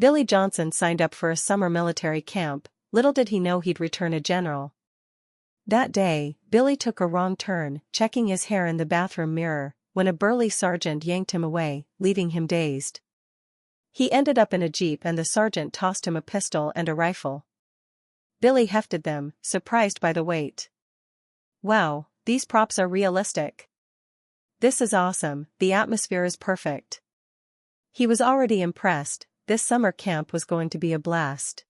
Billy Johnson signed up for a summer military camp. Little did he know he'd return a general. That day, Billy took a wrong turn, checking his hair in the bathroom mirror, when a burly sergeant yanked him away, leaving him dazed. He ended up in a jeep and the sergeant tossed him a pistol and a rifle. Billy hefted them, surprised by the weight. Wow, these props are realistic. This is awesome, the atmosphere is perfect. He was already impressed. This summer camp was going to be a blast.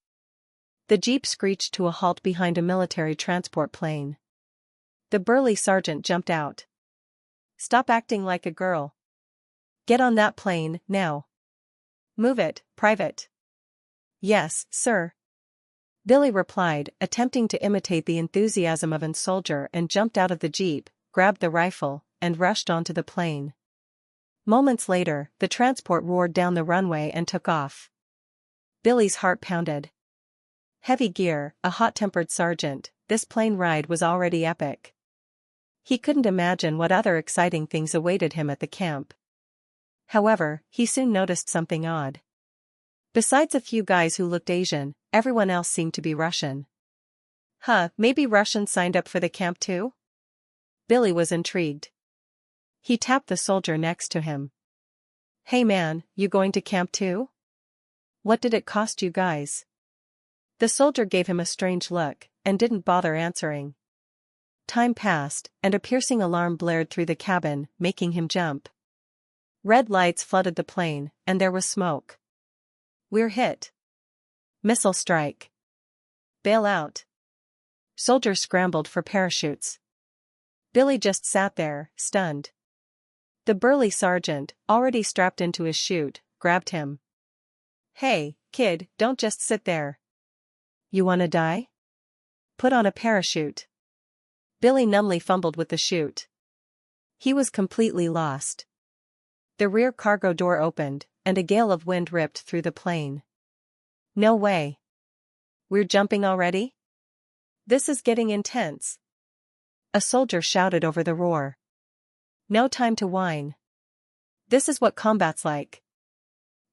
The jeep screeched to a halt behind a military transport plane. The burly sergeant jumped out. Stop acting like a girl. Get on that plane, now. Move it, Private. Yes, sir. Billy replied, attempting to imitate the enthusiasm of a soldier, and jumped out of the jeep, grabbed the rifle, and rushed onto the plane. Moments later, the transport roared down the runway and took off. Billy's heart pounded. Heavy gear, a hot-tempered sergeant, this plane ride was already epic. He couldn't imagine what other exciting things awaited him at the camp. However, he soon noticed something odd. Besides a few guys who looked Asian, everyone else seemed to be Russian. Maybe Russians signed up for the camp too? Billy was intrigued. He tapped the soldier next to him. Hey man, you going to camp too? What did it cost you guys? The soldier gave him a strange look, and didn't bother answering. Time passed, and a piercing alarm blared through the cabin, making him jump. Red lights flooded the plane, and there was smoke. We're hit. Missile strike. Bail out. Soldiers scrambled for parachutes. Billy just sat there, stunned. The burly sergeant, already strapped into his chute, grabbed him. Hey, kid, don't just sit there. You wanna die? Put on a parachute. Billy numbly fumbled with the chute. He was completely lost. The rear cargo door opened, and a gale of wind ripped through the plane. No way. We're jumping already? This is getting intense. A soldier shouted over the roar. No time to whine. This is what combat's like.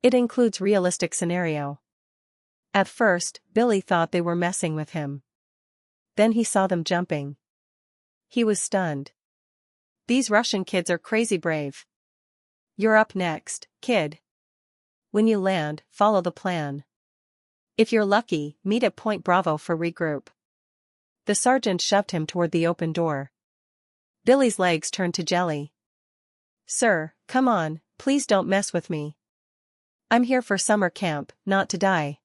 It includes realistic scenario. At first, Billy thought they were messing with him. Then he saw them jumping. He was stunned. These Russian kids are crazy brave. You're up next, kid. When you land, follow the plan. If you're lucky, meet at Point Bravo for regroup. The sergeant shoved him toward the open door. Billy's legs turned to jelly. Sir, come on, please don't mess with me. I'm here for summer camp, not to die.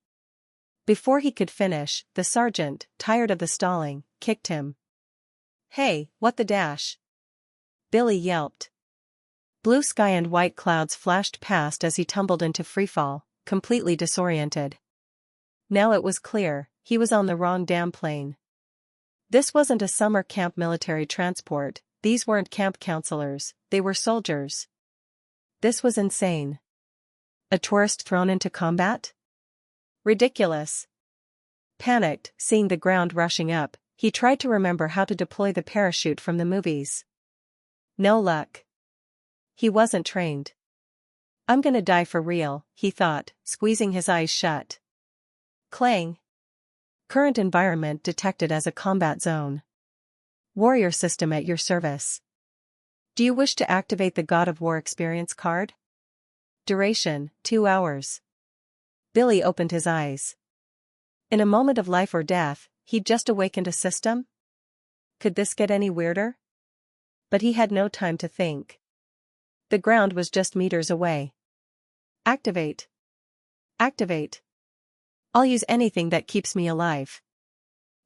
Before he could finish, the sergeant, tired of the stalling, kicked him. Hey, what the dash? Billy yelped. Blue sky and white clouds flashed past as he tumbled into freefall, completely disoriented. Now it was clear, he was on the wrong damn plane. This wasn't a summer camp military transport, these weren't camp counselors, they were soldiers. This was insane. A tourist thrown into combat? Ridiculous. Panicked, seeing the ground rushing up, he tried to remember how to deploy the parachute from the movies. No luck. He wasn't trained. I'm gonna die for real, he thought, squeezing his eyes shut. Clang. Current environment detected as a combat zone. Warrior system at your service. Do you wish to activate the God of War experience card? Duration, 2 hours. Billy opened his eyes. In a moment of life or death, he'd just awakened a system? Could this get any weirder? But he had no time to think. The ground was just meters away. Activate. Activate. I'll use anything that keeps me alive.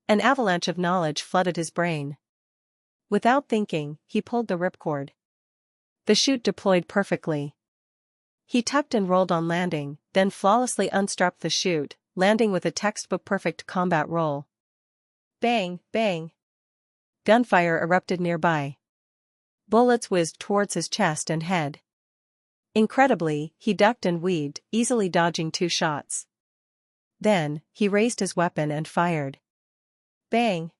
An avalanche of knowledge flooded his brain. Without thinking, he pulled the ripcord. The chute deployed perfectly. He tucked and rolled on landing, then flawlessly unstrapped the chute, landing with a textbook-perfect combat roll. Bang, bang. Gunfire erupted nearby. Bullets whizzed towards his chest and head. Incredibly, he ducked and weaved, easily dodging 2 shots. Then, he raised his weapon and fired. Bang!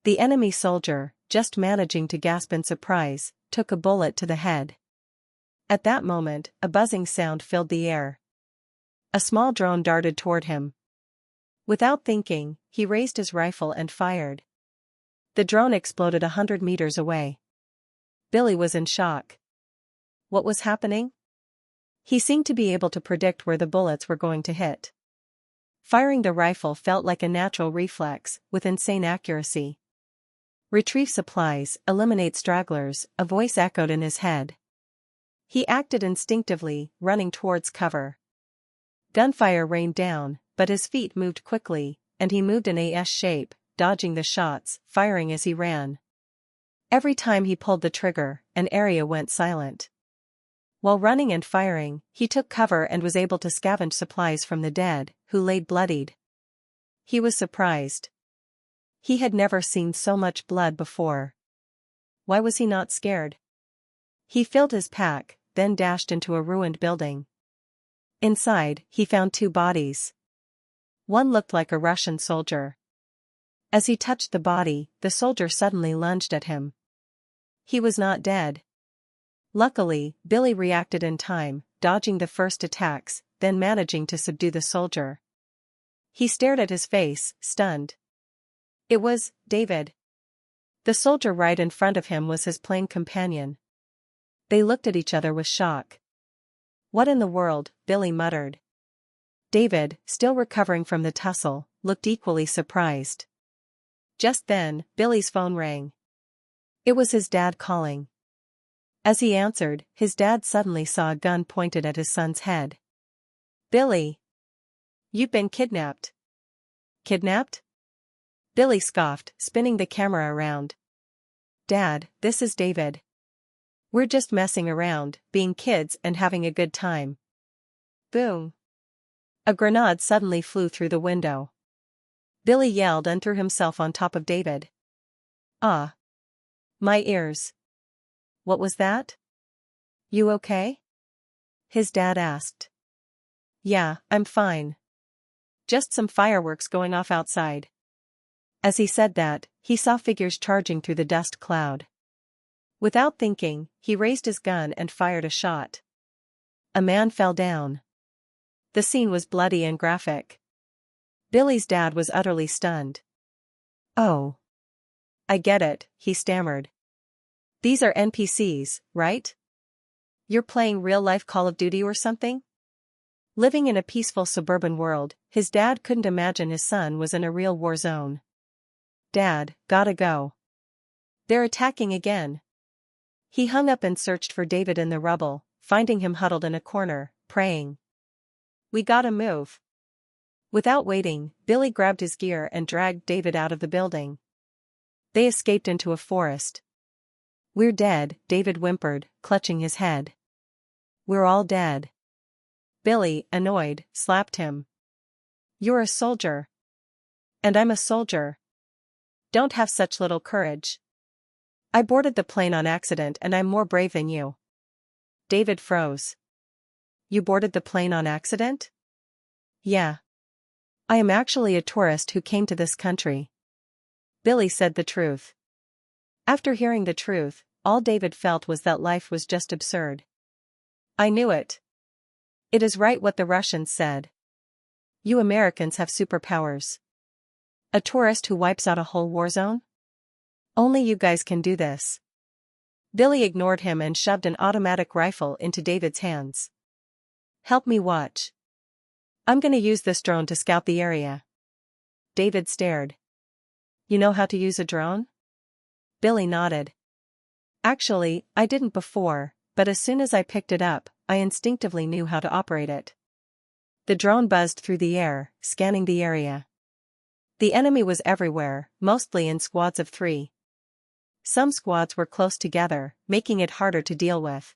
The enemy soldier, just managing to gasp in surprise, took a bullet to the head. At that moment, a buzzing sound filled the air. A small drone darted toward him. Without thinking, he raised his rifle and fired. The drone exploded 100 meters away. Billy was in shock. What was happening? He seemed to be able to predict where the bullets were going to hit. Firing the rifle felt like a natural reflex, with insane accuracy. Retrieve supplies, eliminate stragglers, a voice echoed in his head. He acted instinctively, running towards cover. Gunfire rained down, but his feet moved quickly, and he moved in a S shape, dodging the shots, firing as he ran. Every time he pulled the trigger, an area went silent. While running and firing, he took cover and was able to scavenge supplies from the dead, who laid bloodied. He was surprised. He had never seen so much blood before. Why was he not scared? He filled his pack, then dashed into a ruined building. Inside, he found 2 bodies. One looked like a Russian soldier. As he touched the body, the soldier suddenly lunged at him. He was not dead. Luckily, Billy reacted in time, dodging the first attacks, then managing to subdue the soldier. He stared at his face, stunned. It was David. The soldier right in front of him was his plane companion. They looked at each other with shock. What in the world, Billy muttered. David, still recovering from the tussle, looked equally surprised. Just then, Billy's phone rang. It was his dad calling. As he answered, his dad suddenly saw a gun pointed at his son's head. Billy! You've been kidnapped. Kidnapped? Billy scoffed, spinning the camera around. Dad, this is David. We're just messing around, being kids and having a good time. Boom! A grenade suddenly flew through the window. Billy yelled and threw himself on top of David. Ah! My ears! What was that? You okay? His dad asked. Yeah, I'm fine. Just some fireworks going off outside. As he said that, he saw figures charging through the dust cloud. Without thinking, he raised his gun and fired a shot. A man fell down. The scene was bloody and graphic. Billy's dad was utterly stunned. Oh. I get it, he stammered. These are NPCs, right? You're playing real-life Call of Duty or something? Living in a peaceful suburban world, his dad couldn't imagine his son was in a real war zone. Dad, gotta go. They're attacking again. He hung up and searched for David in the rubble, finding him huddled in a corner, praying. We gotta move. Without waiting, Billy grabbed his gear and dragged David out of the building. They escaped into a forest. We're dead, David whimpered, clutching his head. We're all dead. Billy, annoyed, slapped him. You're a soldier. And I'm a soldier. Don't have such little courage. I boarded the plane on accident and I'm more brave than you. David froze. You boarded the plane on accident? Yeah. I am actually a tourist who came to this country. Billy said the truth. After hearing the truth, all David felt was that life was just absurd. I knew it. It is right what the Russians said. You Americans have superpowers. A tourist who wipes out a whole war zone? Only you guys can do this. Billy ignored him and shoved an automatic rifle into David's hands. Help me watch. I'm gonna use this drone to scout the area. David stared. You know how to use a drone? Billy nodded. Actually, I didn't before, but as soon as I picked it up, I instinctively knew how to operate it. The drone buzzed through the air, scanning the area. The enemy was everywhere, mostly in squads of 3. Some squads were close together, making it harder to deal with.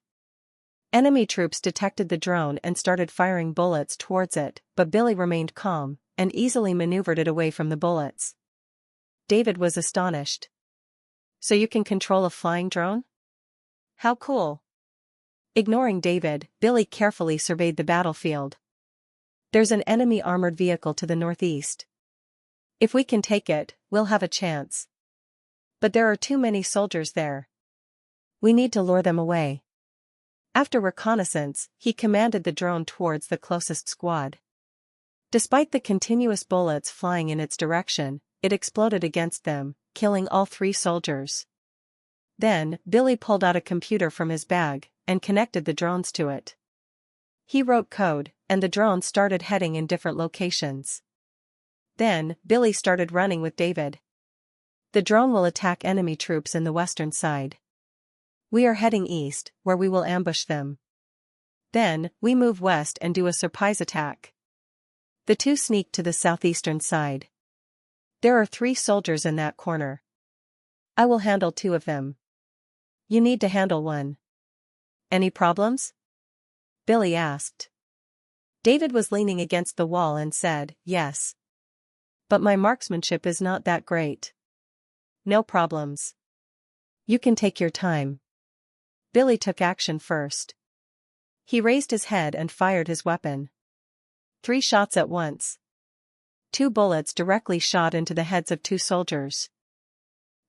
Enemy troops detected the drone and started firing bullets towards it, but Billy remained calm, and easily maneuvered it away from the bullets. David was astonished. So you can control a flying drone? How cool. Ignoring David, Billy carefully surveyed the battlefield. There's an enemy armored vehicle to the northeast. If we can take it, we'll have a chance. But there are too many soldiers there. We need to lure them away. After reconnaissance, he commanded the drone towards the closest squad. Despite the continuous bullets flying in its direction, it exploded against them, killing all 3 soldiers. Then, Billy pulled out a computer from his bag and connected the drones to it. He wrote code, and the drones started heading in different locations. Then, Billy started running with David. The drone will attack enemy troops in the western side. We are heading east, where we will ambush them. Then, we move west and do a surprise attack. The 2 sneak to the southeastern side. There are 3 soldiers in that corner. I will handle 2 of them. You need to handle 1. Any problems? Billy asked. David was leaning against the wall and said, yes. But my marksmanship is not that great. No problems. You can take your time. Billy took action first. He raised his head and fired his weapon. 3 shots at once. 2 bullets directly shot into the heads of 2 soldiers.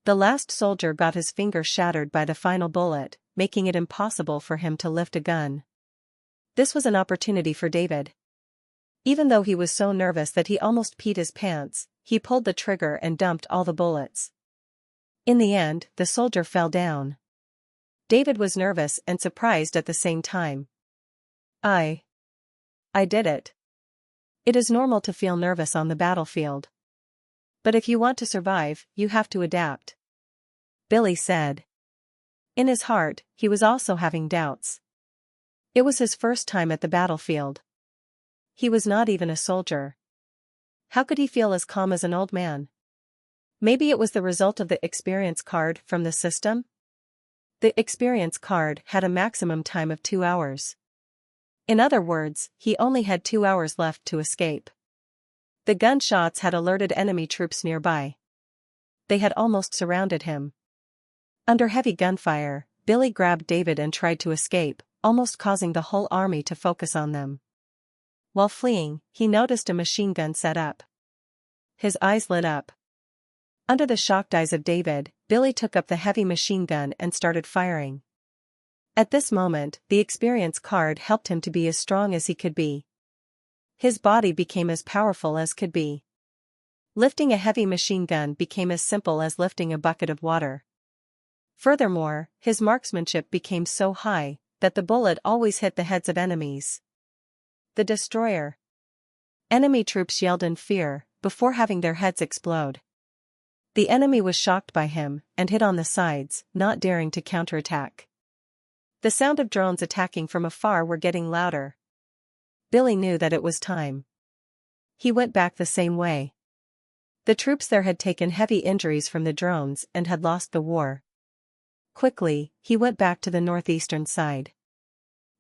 The last soldier got his finger shattered by the final bullet, making it impossible for him to lift a gun. This was an opportunity for David. Even though he was so nervous that he almost peed his pants, he pulled the trigger and dumped all the bullets. In the end, the soldier fell down. David was nervous and surprised at the same time. I did it. It is normal to feel nervous on the battlefield. But if you want to survive, you have to adapt. Billy said. In his heart, he was also having doubts. It was his first time at the battlefield. He was not even a soldier. How could he feel as calm as an old man? Maybe it was the result of the experience card from the system? The experience card had a maximum time of 2 hours. In other words, he only had 2 hours left to escape. The gunshots had alerted enemy troops nearby. They had almost surrounded him. Under heavy gunfire, Billy grabbed David and tried to escape, almost causing the whole army to focus on them. While fleeing, he noticed a machine gun set up. His eyes lit up. Under the shocked eyes of David, Billy took up the heavy machine gun and started firing. At this moment, the experience card helped him to be as strong as he could be. His body became as powerful as could be. Lifting a heavy machine gun became as simple as lifting a bucket of water. Furthermore, his marksmanship became so high that the bullet always hit the heads of enemies. The destroyer. Enemy troops yelled in fear before having their heads explode. The enemy was shocked by him and hid on the sides, not daring to counterattack. The sound of drones attacking from afar were getting louder. Billy knew that it was time. He went back the same way. The troops there had taken heavy injuries from the drones and had lost the war. Quickly, he went back to the northeastern side.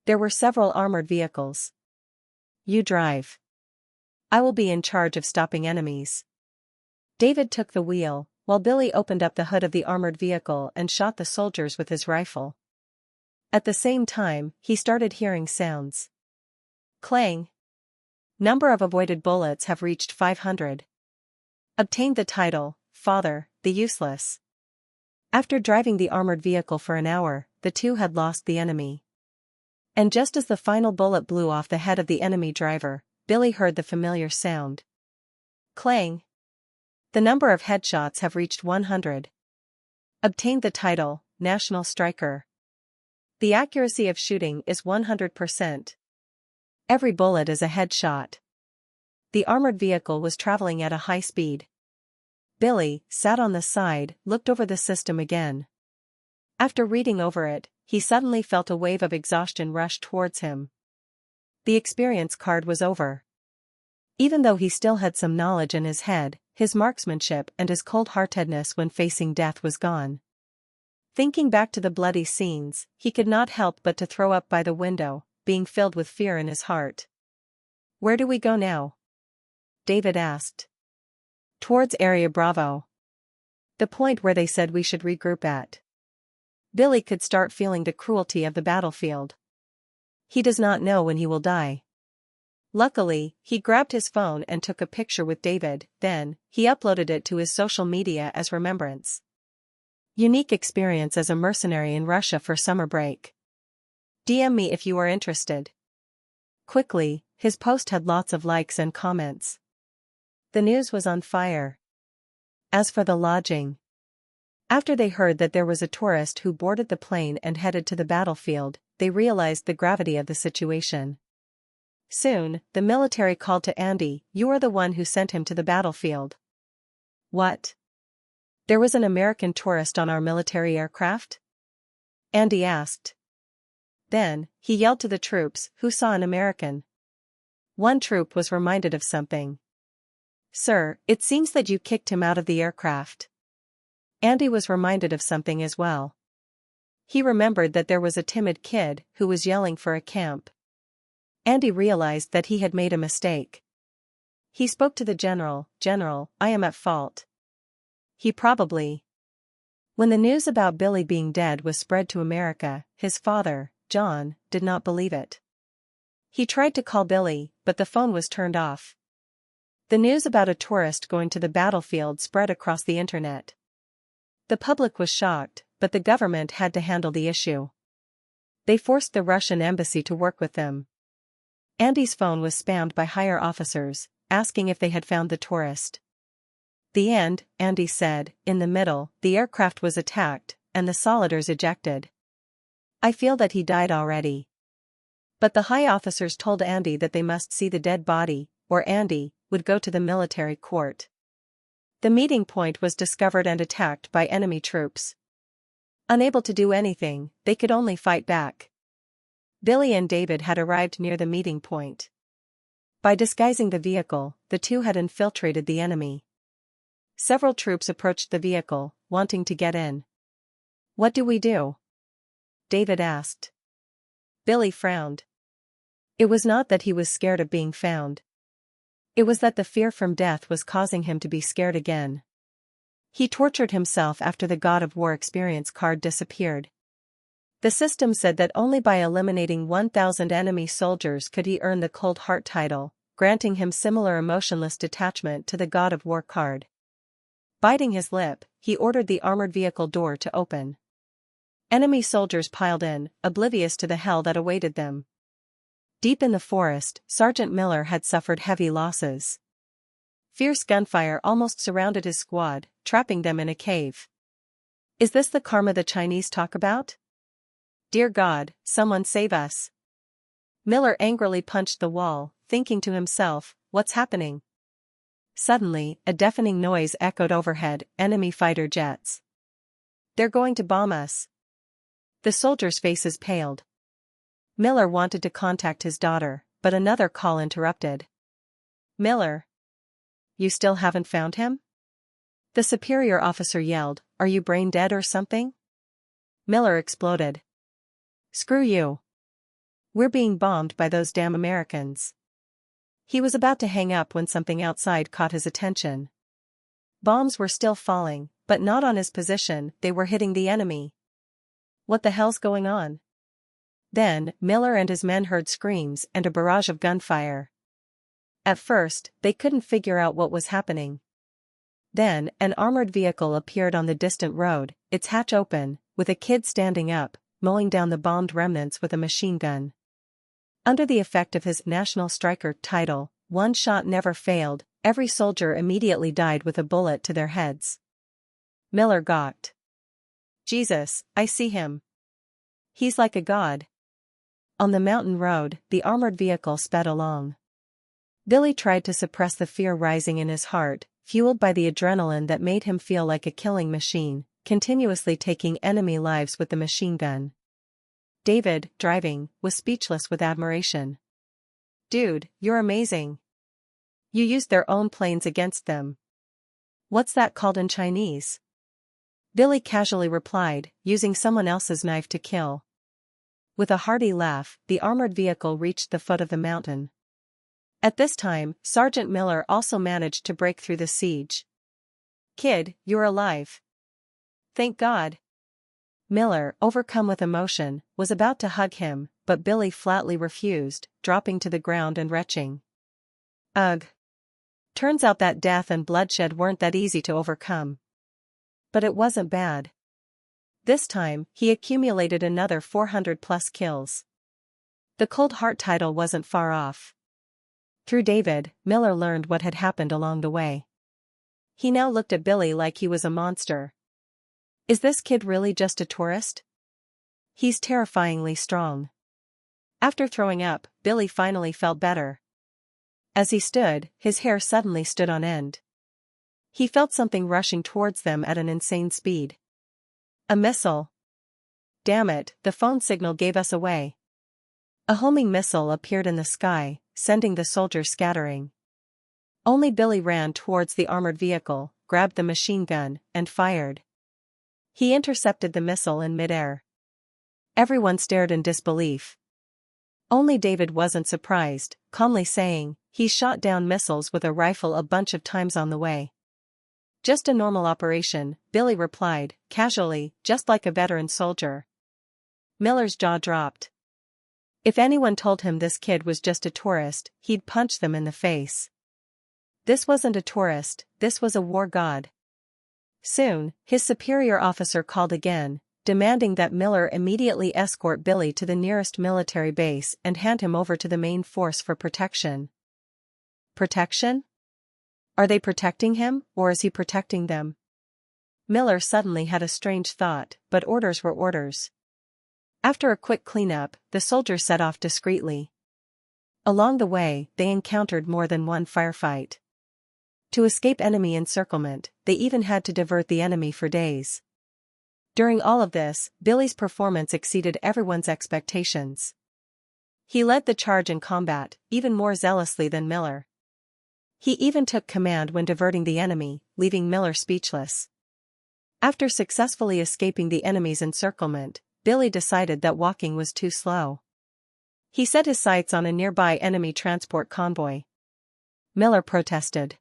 There were several armored vehicles. You drive. I will be in charge of stopping enemies. David took the wheel, while Billy opened up the hood of the armored vehicle and shot the soldiers with his rifle. At the same time, he started hearing sounds. Clang. Number of avoided bullets have reached 500. Obtained the title, Father, the Useless. After driving the armored vehicle for an hour, the 2 had lost the enemy. And just as the final bullet blew off the head of the enemy driver, Billy heard the familiar sound. Clang. The number of headshots have reached 100. Obtained the title, National Striker. The accuracy of shooting is 100%. Every bullet is a headshot. The armored vehicle was traveling at a high speed. Billy, sat on the side, looked over the system again. After reading over it, he suddenly felt a wave of exhaustion rush towards him. The experience card was over. Even though he still had some knowledge in his head, his marksmanship and his cold-heartedness when facing death was gone. Thinking back to the bloody scenes, he could not help but to throw up by the window, being filled with fear in his heart. Where do we go now? David asked. Towards Area Bravo. The point where they said we should regroup at. Billy could start feeling the cruelty of the battlefield. He does not know when he will die. Luckily, he grabbed his phone and took a picture with David, then, he uploaded it to his social media as remembrance. Unique experience as a mercenary in Russia for summer break. DM me if you are interested. Quickly, his post had lots of likes and comments. The news was on fire. As for the lodging, after they heard that there was a tourist who boarded the plane and headed to the battlefield, they realized the gravity of the situation. Soon, the military called to Andy, "You are the one who sent him to the battlefield." "What? There was an American tourist on our military aircraft?" Andy asked. Then, he yelled to the troops, who saw an American. One troop was reminded of something. "Sir, it seems that you kicked him out of the aircraft." Andy was reminded of something as well. He remembered that there was a timid kid who was yelling for a camp. Andy realized that he had made a mistake. He spoke to the general. "General, I am at fault." He probably. When the news about Billy being dead was spread to America, his father, John, did not believe it. He tried to call Billy, but the phone was turned off. The news about a tourist going to the battlefield spread across the internet. The public was shocked, but the government had to handle the issue. They forced the Russian embassy to work with them. Andy's phone was spammed by higher officers, asking if they had found the tourist. "The end," Andy said. "In the middle, the aircraft was attacked, and the soldiers ejected. I feel that he died already." But the high officers told Andy that they must see the dead body, or Andy would go to the military court. The meeting point was discovered and attacked by enemy troops. Unable to do anything, they could only fight back. Billy and David had arrived near the meeting point. By disguising the vehicle, the two had infiltrated the enemy. Several troops approached the vehicle, wanting to get in. "What do we do?" David asked. Billy frowned. It was not that he was scared of being found. It was that the fear from death was causing him to be scared again. He tortured himself after the God of War experience card disappeared. The system said that only by eliminating 1,000 enemy soldiers could he earn the Cold Heart title, granting him similar emotionless detachment to the God of War card. Biting his lip, he ordered the armored vehicle door to open. Enemy soldiers piled in, oblivious to the hell that awaited them. Deep in the forest, Sergeant Miller had suffered heavy losses. Fierce gunfire almost surrounded his squad, trapping them in a cave. Is this the karma the Chinese talk about? Dear God, someone save us. Miller angrily punched the wall, thinking to himself, what's happening? Suddenly, a deafening noise echoed overhead, enemy fighter jets. They're going to bomb us. The soldiers' faces paled. Miller wanted to contact his daughter, but another call interrupted. Miller. You still haven't found him? The superior officer yelled, are you brain dead or something? Miller exploded. Screw you. We're being bombed by those damn Americans. He was about to hang up when something outside caught his attention. Bombs were still falling, but not on his position, they were hitting the enemy. What the hell's going on? Then, Miller and his men heard screams and a barrage of gunfire. At first, they couldn't figure out what was happening. Then, an armored vehicle appeared on the distant road, its hatch open, with a kid standing up, mowing down the bombed remnants with a machine gun. Under the effect of his National Striker title, one shot never failed, every soldier immediately died with a bullet to their heads. Miller gawked. Jesus, I see him. He's like a god. On the mountain road, the armored vehicle sped along. Billy tried to suppress the fear rising in his heart, fueled by the adrenaline that made him feel like a killing machine, continuously taking enemy lives with the machine gun. David, driving, was speechless with admiration. Dude, you're amazing. You used their own planes against them. What's that called in Chinese? Billy casually replied, using someone else's knife to kill. With a hearty laugh, the armored vehicle reached the foot of the mountain. At this time, Sergeant Miller also managed to break through the siege. Kid, you're alive. Thank God. Miller, overcome with emotion, was about to hug him, but Billy flatly refused, dropping to the ground and retching. Ugh. Turns out that death and bloodshed weren't that easy to overcome. But it wasn't bad. This time, he accumulated another 400+ kills. The cold heart title wasn't far off. Through David, Miller learned what had happened along the way. He now looked at Billy like he was a monster. Is this kid really just a tourist? He's terrifyingly strong. After throwing up, Billy finally felt better. As he stood, his hair suddenly stood on end. He felt something rushing towards them at an insane speed. A missile. Damn it, the phone signal gave us away. A homing missile appeared in the sky, sending the soldiers scattering. Only Billy ran towards the armored vehicle, grabbed the machine gun, and fired. He intercepted the missile in midair. Everyone stared in disbelief. Only David wasn't surprised, calmly saying, "He shot down missiles with a rifle a bunch of times on the way." "Just a normal operation," Billy replied, casually, just like a veteran soldier. Miller's jaw dropped. If anyone told him this kid was just a tourist, he'd punch them in the face. This wasn't a tourist, this was a war god. Soon, his superior officer called again, demanding that Miller immediately escort Billy to the nearest military base and hand him over to the main force for protection. Protection? Are they protecting him, or is he protecting them? Miller suddenly had a strange thought, but orders were orders. After a quick cleanup, the soldiers set off discreetly. Along the way, they encountered more than one firefight. To escape enemy encirclement, they even had to divert the enemy for days. During all of this, Billy's performance exceeded everyone's expectations. He led the charge in combat, even more zealously than Miller. He even took command when diverting the enemy, leaving Miller speechless. After successfully escaping the enemy's encirclement, Billy decided that walking was too slow. He set his sights on a nearby enemy transport convoy. Miller protested.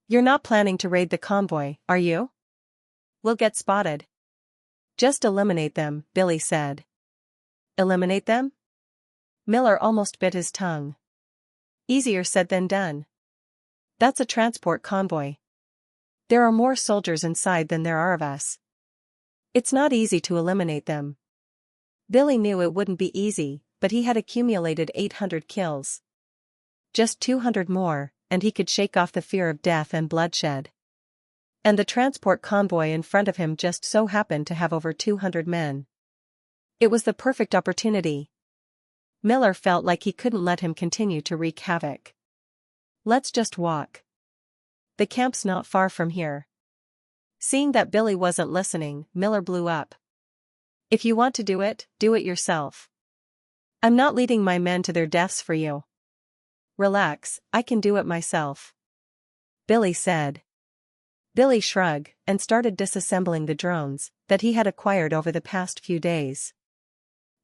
"You're not planning to raid the convoy, are you? We'll get spotted." "Just eliminate them," Billy said. "Eliminate them?" Miller almost bit his tongue. "Easier said than done. That's a transport convoy. There are more soldiers inside than there are of us. It's not easy to eliminate them." Billy knew it wouldn't be easy, but he had accumulated 800 kills. Just 200 more, and he could shake off the fear of death and bloodshed. And the transport convoy in front of him just so happened to have over 200 men. It was the perfect opportunity. Miller felt like he couldn't let him continue to wreak havoc. "Let's just walk. The camp's not far from here." Seeing that Billy wasn't listening, Miller blew up. "If you want to do it yourself. I'm not leading my men to their deaths for you." "Relax, I can do it myself," Billy said. Billy shrugged and started disassembling the drones that he had acquired over the past few days.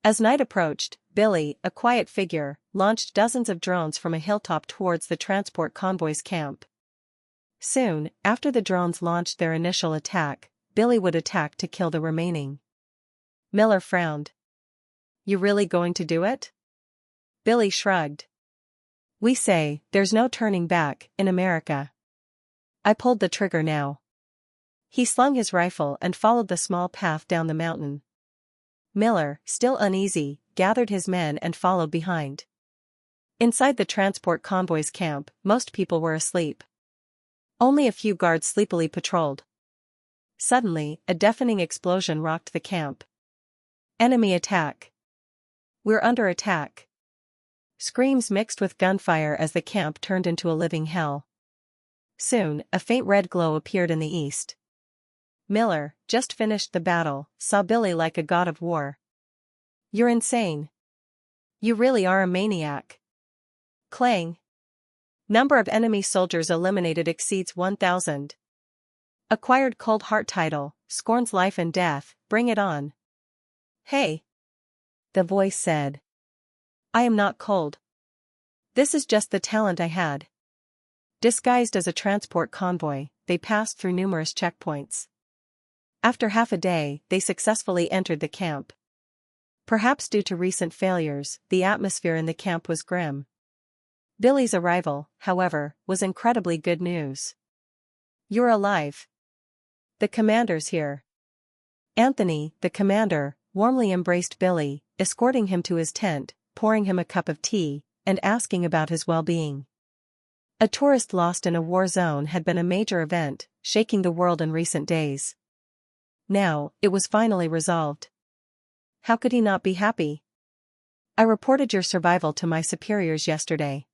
As night approached, Billy, a quiet figure, launched dozens of drones from a hilltop towards the transport convoy's camp. Soon, after the drones launched their initial attack, Billy would attack to kill the remaining. Miller frowned. "You really going to do it?" Billy shrugged. "We say, there's no turning back, in America. I pulled the trigger now." He slung his rifle and followed the small path down the mountain. Miller, still uneasy, gathered his men and followed behind. Inside the transport convoy's camp, most people were asleep. Only a few guards sleepily patrolled. Suddenly, a deafening explosion rocked the camp. "Enemy attack! We're under attack!" Screams mixed with gunfire as the camp turned into a living hell. Soon, a faint red glow appeared in the east. Miller, just finished the battle, saw Billy like a god of war. "You're insane. You really are a maniac." Clang. Number of enemy soldiers eliminated exceeds 1,000. Acquired cold heart title, scorns life and death, bring it on. "Hey," the voice said. "I am not cold. This is just the talent I had." Disguised as a transport convoy, they passed through numerous checkpoints. After half a day, they successfully entered the camp. Perhaps due to recent failures, the atmosphere in the camp was grim. Billy's arrival, however, was incredibly good news. "You're alive. The commander's here." Anthony, the commander, warmly embraced Billy, escorting him to his tent, pouring pouring him a cup of tea, and asking about his well-being. A tourist lost in a war zone had been a major event, shaking the world in recent days. Now, it was finally resolved. How could he not be happy? I reported your survival to my superiors yesterday.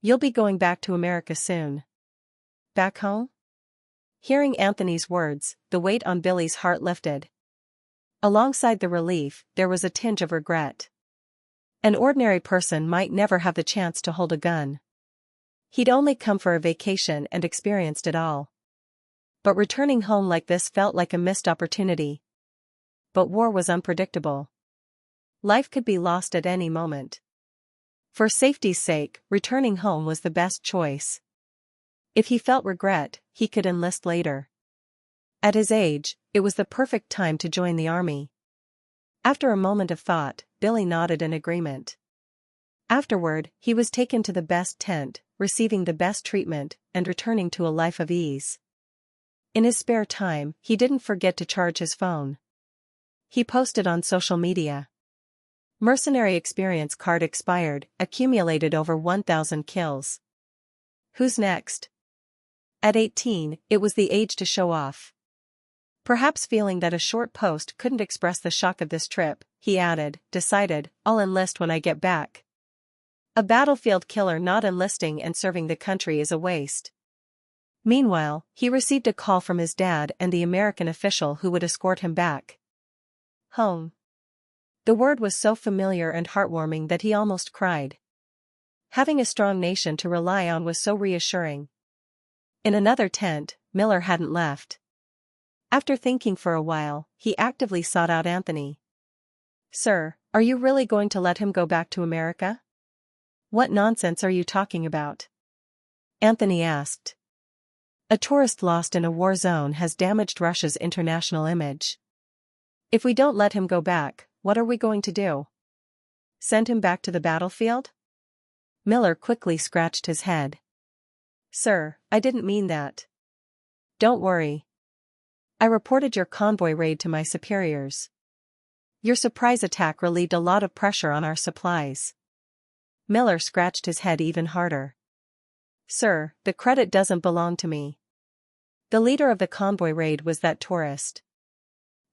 You'll be going back to America soon. Back home? Hearing Anthony's words, the weight on Billy's heart lifted. Alongside the relief, there was a tinge of regret. An ordinary person might never have the chance to hold a gun. He'd only come for a vacation and experienced it all. But returning home like this felt like a missed opportunity. But war was unpredictable. Life could be lost at any moment. For safety's sake, returning home was the best choice. If he felt regret, he could enlist later. At his age, it was the perfect time to join the army. After a moment of thought, Billy nodded in agreement. Afterward, he was taken to the best tent, receiving the best treatment, and returning to a life of ease. In his spare time, he didn't forget to charge his phone. He posted on social media. Mercenary experience card expired, accumulated over 1,000 kills. Who's next? At 18, it was the age to show off. Perhaps feeling that a short post couldn't express the shock of this trip, he added, decided, I'll enlist when I get back. A battlefield killer not enlisting and serving the country is a waste. Meanwhile, he received a call from his dad and the American official who would escort him back home. The word was so familiar and heartwarming that he almost cried. Having a strong nation to rely on was so reassuring. In another tent, Miller hadn't left. After thinking for a while, he actively sought out Anthony. Sir, are you really going to let him go back to America? What nonsense are you talking about? Anthony asked. A tourist lost in a war zone has damaged Russia's international image. If we don't let him go back, what are we going to do? Send him back to the battlefield? Miller quickly scratched his head. Sir, I didn't mean that. Don't worry. I reported your convoy raid to my superiors. Your surprise attack relieved a lot of pressure on our supplies. Miller scratched his head even harder. Sir, the credit doesn't belong to me. The leader of the convoy raid was that tourist.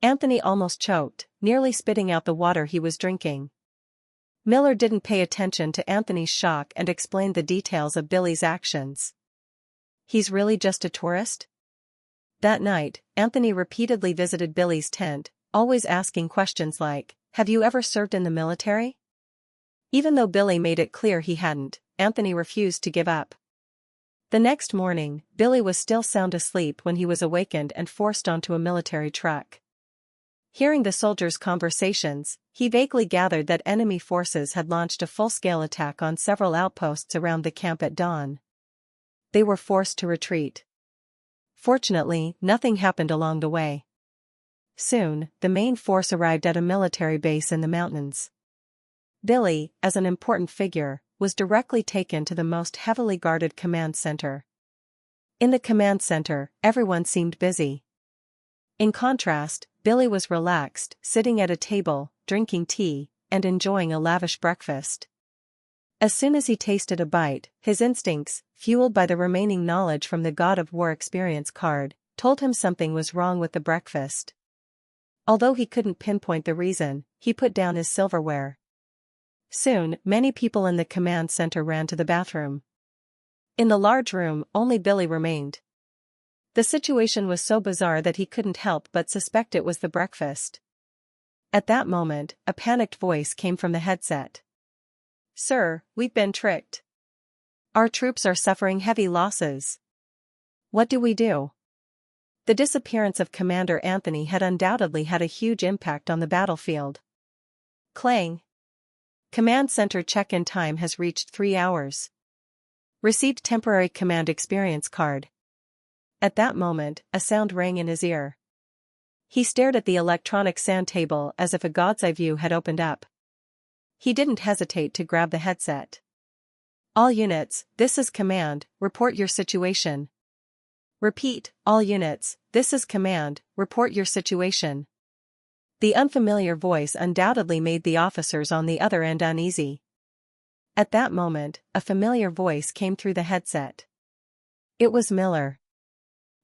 Anthony almost choked, nearly spitting out the water he was drinking. Miller didn't pay attention to Anthony's shock and explained the details of Billy's actions. He's really just a tourist? That night, Anthony repeatedly visited Billy's tent, always asking questions like, have you ever served in the military? Even though Billy made it clear he hadn't, Anthony refused to give up. The next morning, Billy was still sound asleep when he was awakened and forced onto a military truck. Hearing the soldiers' conversations, he vaguely gathered that enemy forces had launched a full-scale attack on several outposts around the camp at dawn. They were forced to retreat. Fortunately, nothing happened along the way. Soon, the main force arrived at a military base in the mountains. Billy, as an important figure, was directly taken to the most heavily guarded command center. In the command center, everyone seemed busy. In contrast, Billy was relaxed, sitting at a table, drinking tea, and enjoying a lavish breakfast. As soon as he tasted a bite, his instincts, fueled by the remaining knowledge from the God of War experience card, told him something was wrong with the breakfast. Although he couldn't pinpoint the reason, he put down his silverware. Soon, many people in the command center ran to the bathroom. In the large room, only Billy remained. The situation was so bizarre that he couldn't help but suspect it was the breakfast. At that moment, a panicked voice came from the headset. Sir, we've been tricked. Our troops are suffering heavy losses. What do we do? The disappearance of Commander Anthony had undoubtedly had a huge impact on the battlefield. Clang. Command center check-in time has reached 3 hours. Received temporary command experience card. At that moment, a sound rang in his ear. He stared at the electronic sand table as if a god's eye view had opened up. He didn't hesitate to grab the headset. All units, this is command, report your situation. Repeat, all units, this is command, report your situation. The unfamiliar voice undoubtedly made the officers on the other end uneasy. At that moment, a familiar voice came through the headset. It was Miller.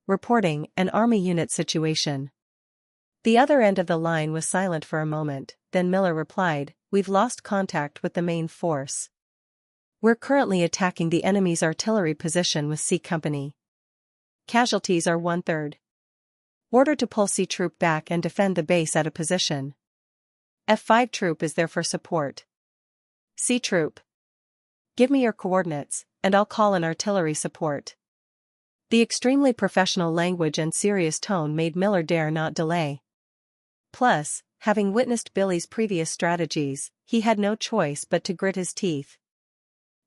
Reporting an army unit situation. The other end of the line was silent for a moment, then Miller replied, "We've lost contact with the main force. We're currently attacking the enemy's artillery position with C Company. Casualties are 1/3. Order to pull C Troop back and defend the base at a position. F5 Troop is there for support. C Troop. Give me your coordinates, and I'll call in artillery support." The extremely professional language and serious tone made Miller dare not delay. Plus, having witnessed Billy's previous strategies, he had no choice but to grit his teeth.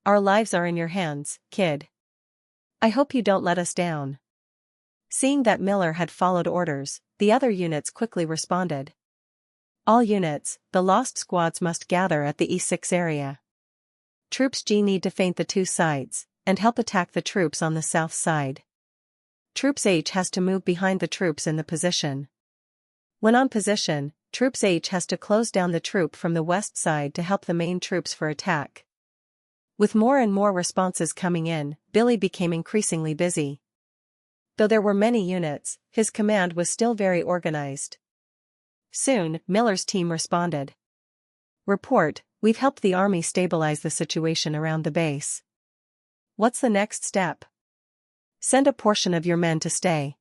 "Our lives are in your hands, kid. I hope you don't let us down." Seeing that Miller had followed orders, the other units quickly responded. "All units, the lost squads must gather at the E6 area. Troops G need to feint the two sides, and help attack the troops on the south side. Troops H has to move behind the troops in the position. When on position, Troops H has to close down the troop from the west side to help the main troops for attack." With more and more responses coming in, Billy became increasingly busy. Though there were many units, his command was still very organized. Soon, Miller's team responded. "Report, we've helped the army stabilize the situation around the base. What's the next step?" "Send a portion of your men to stay.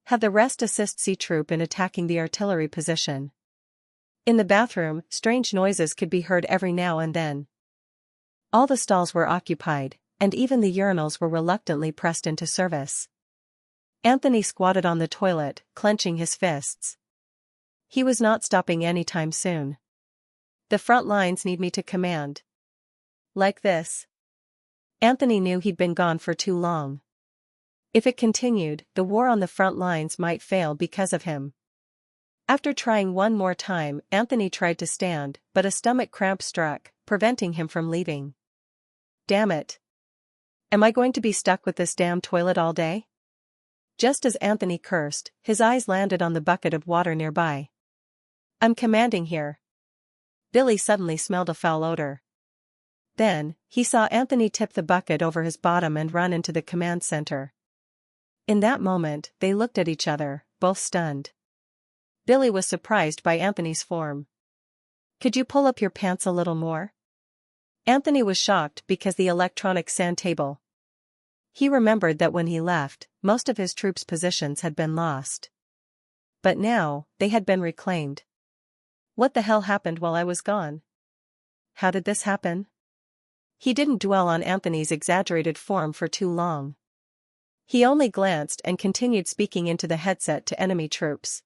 Have the rest assist C Troop in attacking the artillery position." In the bathroom, strange noises could be heard every now and then. All the stalls were occupied, and even the urinals were reluctantly pressed into service. Anthony squatted on the toilet, clenching his fists. He was not stopping anytime soon. "The front lines need me to command. Like this." Anthony knew he'd been gone for too long. If it continued, the war on the front lines might fail because of him. After trying one more time, Anthony tried to stand, but a stomach cramp struck, preventing him from leaving. "Damn it. Am I going to be stuck with this damn toilet all day?" Just as Anthony cursed, his eyes landed on the bucket of water nearby. "I'm commanding here." Billy suddenly smelled a foul odor. Then, he saw Anthony tip the bucket over his bottom and run into the command center. In that moment, they looked at each other, both stunned. Billy was surprised by Anthony's form. "Could you pull up your pants a little more?" Anthony was shocked because the electronic sand table. He remembered that when he left, most of his troops' positions had been lost. But now, they had been reclaimed. "What the hell happened while I was gone? How did this happen?" He didn't dwell on Anthony's exaggerated form for too long. He only glanced and continued speaking into the headset to enemy troops.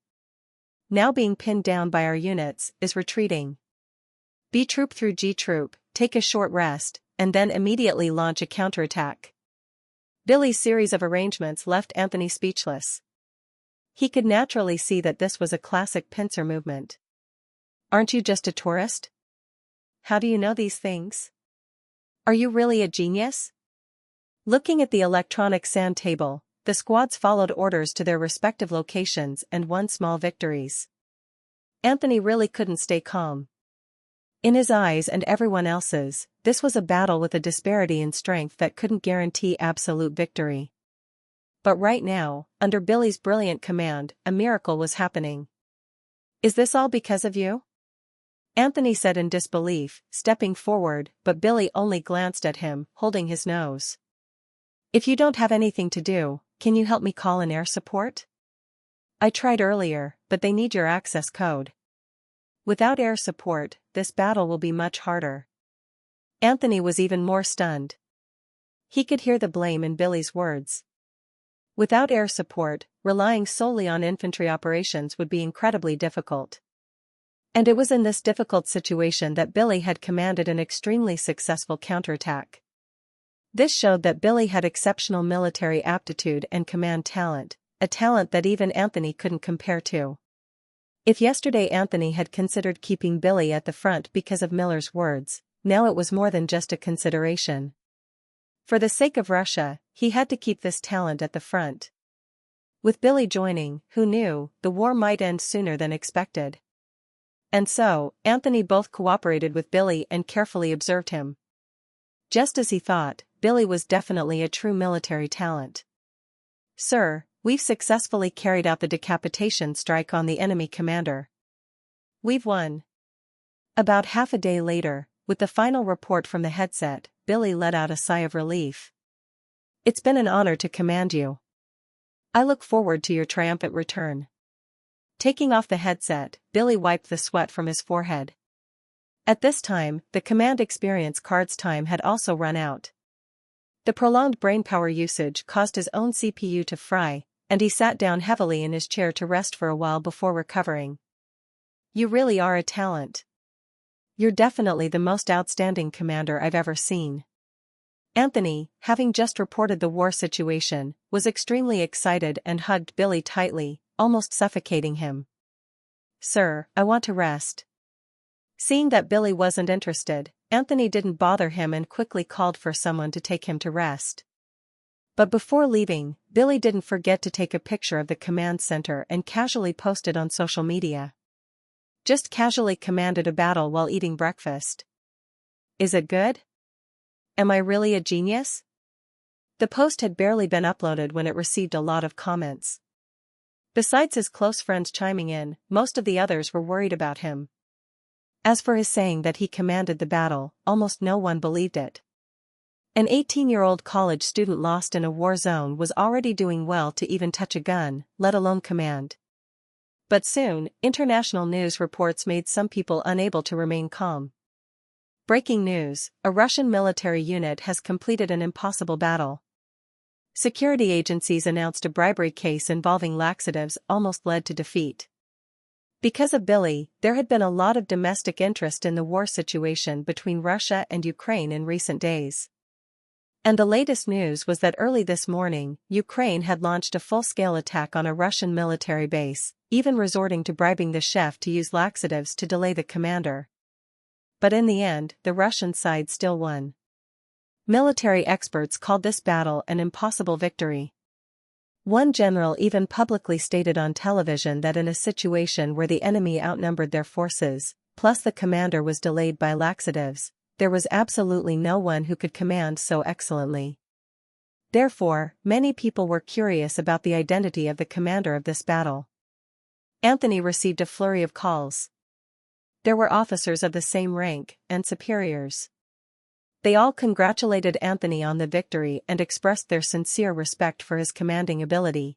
"Now being pinned down by our units, is retreating. B Troop through G Troop, take a short rest, and then immediately launch a counterattack." Billy's series of arrangements left Anthony speechless. He could naturally see that this was a classic pincer movement. "Aren't you just a tourist? How do you know these things? Are you really a genius?" Looking at the electronic sand table, the squads followed orders to their respective locations and won small victories. Anthony really couldn't stay calm. In his eyes and everyone else's, this was a battle with a disparity in strength that couldn't guarantee absolute victory. But right now, under Billy's brilliant command, a miracle was happening. "Is this all because of you?" Anthony said in disbelief, stepping forward, but Billy only glanced at him, holding his nose. "If you don't have anything to do, can you help me call in air support? I tried earlier, but they need your access code. Without air support, this battle will be much harder." Anthony was even more stunned. He could hear the blame in Billy's words. Without air support, relying solely on infantry operations would be incredibly difficult. And it was in this difficult situation that Billy had commanded an extremely successful counterattack. This showed that Billy had exceptional military aptitude and command talent, a talent that even Anthony couldn't compare to. If yesterday Anthony had considered keeping Billy at the front because of Miller's words, now it was more than just a consideration. For the sake of Russia, he had to keep this talent at the front. With Billy joining, who knew, the war might end sooner than expected. And so, Anthony both cooperated with Billy and carefully observed him. Just as he thought, Billy was definitely a true military talent. "Sir, we've successfully carried out the decapitation strike on the enemy commander. We've won." About half a day later, with the final report from the headset, Billy let out a sigh of relief. "It's been an honor to command you. I look forward to your triumphant return." Taking off the headset, Billy wiped the sweat from his forehead. At this time, the command experience card's time had also run out. The prolonged brainpower usage caused his own CPU to fry, and he sat down heavily in his chair to rest for a while before recovering. "You really are a talent. You're definitely the most outstanding commander I've ever seen." Anthony, having just reported the war situation, was extremely excited and hugged Billy tightly, almost suffocating him. "Sir, I want to rest." Seeing that Billy wasn't interested, Anthony didn't bother him and quickly called for someone to take him to rest. But before leaving, Billy didn't forget to take a picture of the command center and casually post it on social media. "Just casually commanded a battle while eating breakfast. Is it good? Am I really a genius?" The post had barely been uploaded when it received a lot of comments. Besides his close friends chiming in, most of the others were worried about him. As for his saying that he commanded the battle, almost no one believed it. An 18-year-old college student lost in a war zone was already doing well to even touch a gun, let alone command. But soon, international news reports made some people unable to remain calm. Breaking news: a Russian military unit has completed an impossible battle. Security agencies announced a bribery case involving laxatives almost led to defeat. Because of Billy, there had been a lot of domestic interest in the war situation between Russia and Ukraine in recent days. And the latest news was that early this morning, Ukraine had launched a full-scale attack on a Russian military base, even resorting to bribing the chef to use laxatives to delay the commander. But in the end, the Russian side still won. Military experts called this battle an impossible victory. One general even publicly stated on television that in a situation where the enemy outnumbered their forces, plus the commander was delayed by laxatives, there was absolutely no one who could command so excellently. Therefore, many people were curious about the identity of the commander of this battle. Anthony received a flurry of calls. There were officers of the same rank, and superiors. They all congratulated Anthony on the victory and expressed their sincere respect for his commanding ability.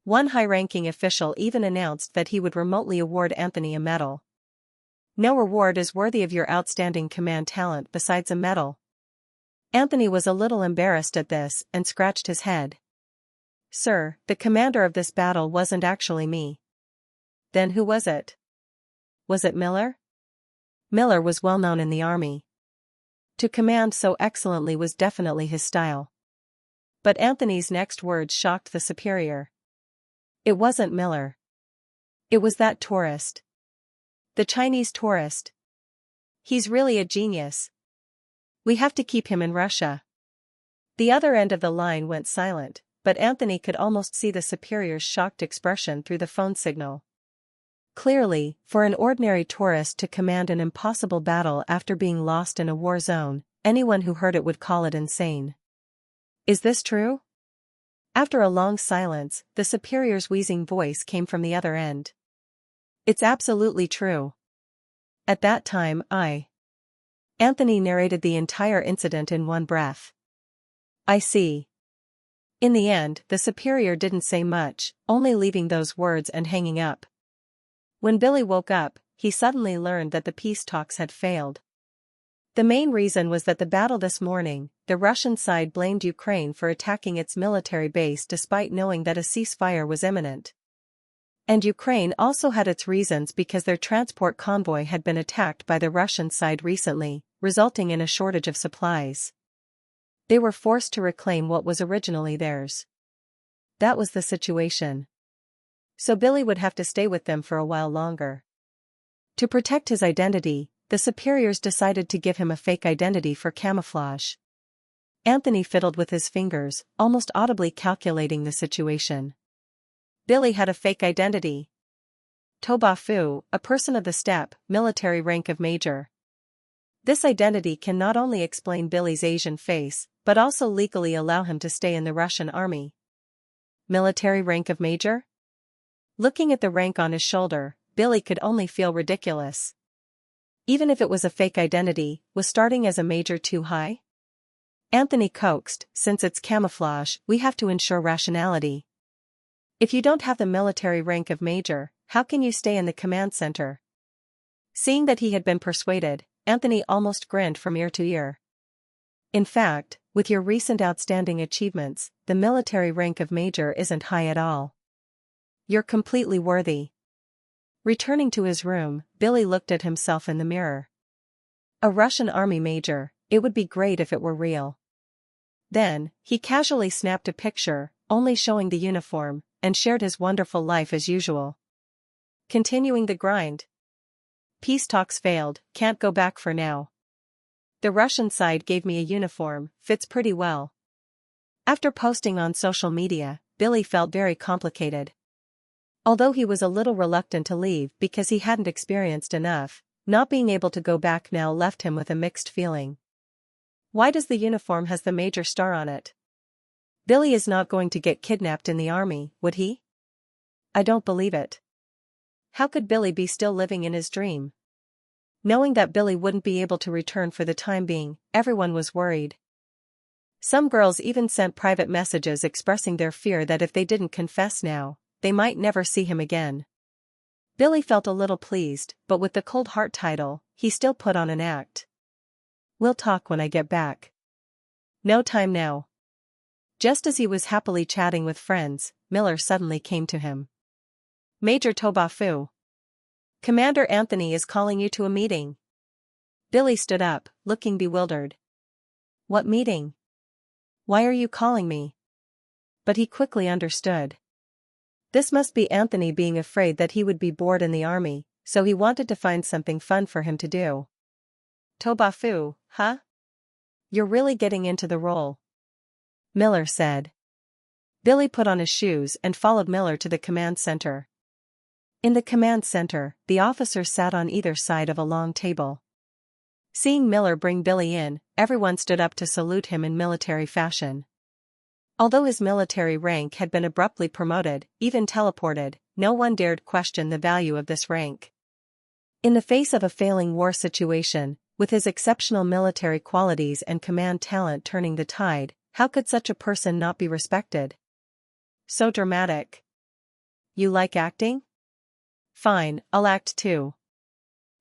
One high-ranking official even announced that he would remotely award Anthony a medal. "No reward is worthy of your outstanding command talent besides a medal." Anthony was a little embarrassed at this and scratched his head. "Sir, the commander of this battle wasn't actually me." "Then who was it?" "Was it Miller?" Miller was well known in the army. To command so excellently was definitely his style. But Anthony's next words shocked the superior. "It wasn't Miller. It was that tourist. The Chinese tourist. He's really a genius. We have to keep him in Russia." The other end of the line went silent, but Anthony could almost see the superior's shocked expression through the phone signal. Clearly, for an ordinary tourist to command an impossible battle after being lost in a war zone, anyone who heard it would call it insane. "Is this true?" After a long silence, the superior's wheezing voice came from the other end. "It's absolutely true. At that time, Anthony narrated the entire incident in one breath. "I see." In the end, the superior didn't say much, only leaving those words and hanging up. When Billy woke up, he suddenly learned that the peace talks had failed. The main reason was that the battle this morning, the Russian side blamed Ukraine for attacking its military base despite knowing that a ceasefire was imminent. And Ukraine also had its reasons because their transport convoy had been attacked by the Russian side recently, resulting in a shortage of supplies. They were forced to reclaim what was originally theirs. That was the situation. So Billy would have to stay with them for a while longer. To protect his identity, the superiors decided to give him a fake identity for camouflage. Anthony fiddled with his fingers, almost audibly calculating the situation. Billy had a fake identity. Toba-fu, a person of the steppe, military rank of major. This identity can not only explain Billy's Asian face, but also legally allow him to stay in the Russian army. Military rank of major? Looking at the rank on his shoulder, Billy could only feel ridiculous. Even if it was a fake identity, was starting as a major too high? Anthony coaxed, since it's camouflage, we have to ensure rationality. If you don't have the military rank of major, how can you stay in the command center? Seeing that he had been persuaded, Anthony almost grinned from ear to ear. In fact, with your recent outstanding achievements, the military rank of major isn't high at all. You're completely worthy. Returning to his room, Billy looked at himself in the mirror. A Russian army major, it would be great if it were real. Then, he casually snapped a picture, only showing the uniform, and shared his wonderful life as usual. Continuing the grind. Peace talks failed, can't go back for now. The Russian side gave me a uniform, fits pretty well. After posting on social media, Billy felt very complicated. Although he was a little reluctant to leave because he hadn't experienced enough, not being able to go back now left him with a mixed feeling. Why does the uniform has the major star on it? Billy is not going to get kidnapped in the army, would he? I don't believe it. How could Billy be still living in his dream? Knowing that Billy wouldn't be able to return for the time being, everyone was worried. Some girls even sent private messages expressing their fear that if they didn't confess now, they might never see him again. Billy felt a little pleased, but with the cold heart title, he still put on an act. We'll talk when I get back. No time now. Just as he was happily chatting with friends, Miller suddenly came to him. Major Toba-fu. Commander Anthony is calling you to a meeting. Billy stood up, looking bewildered. What meeting? Why are you calling me? But he quickly understood. This must be Anthony being afraid that he would be bored in the army, so he wanted to find something fun for him to do. Toba-fu, huh? You're really getting into the role. Miller said. Billy put on his shoes and followed Miller to the command center. In the command center, the officers sat on either side of a long table. Seeing Miller bring Billy in, everyone stood up to salute him in military fashion. Although his military rank had been abruptly promoted, even teleported, no one dared question the value of this rank. In the face of a failing war situation, with his exceptional military qualities and command talent turning the tide, how could such a person not be respected? So dramatic. You like acting? Fine, I'll act too.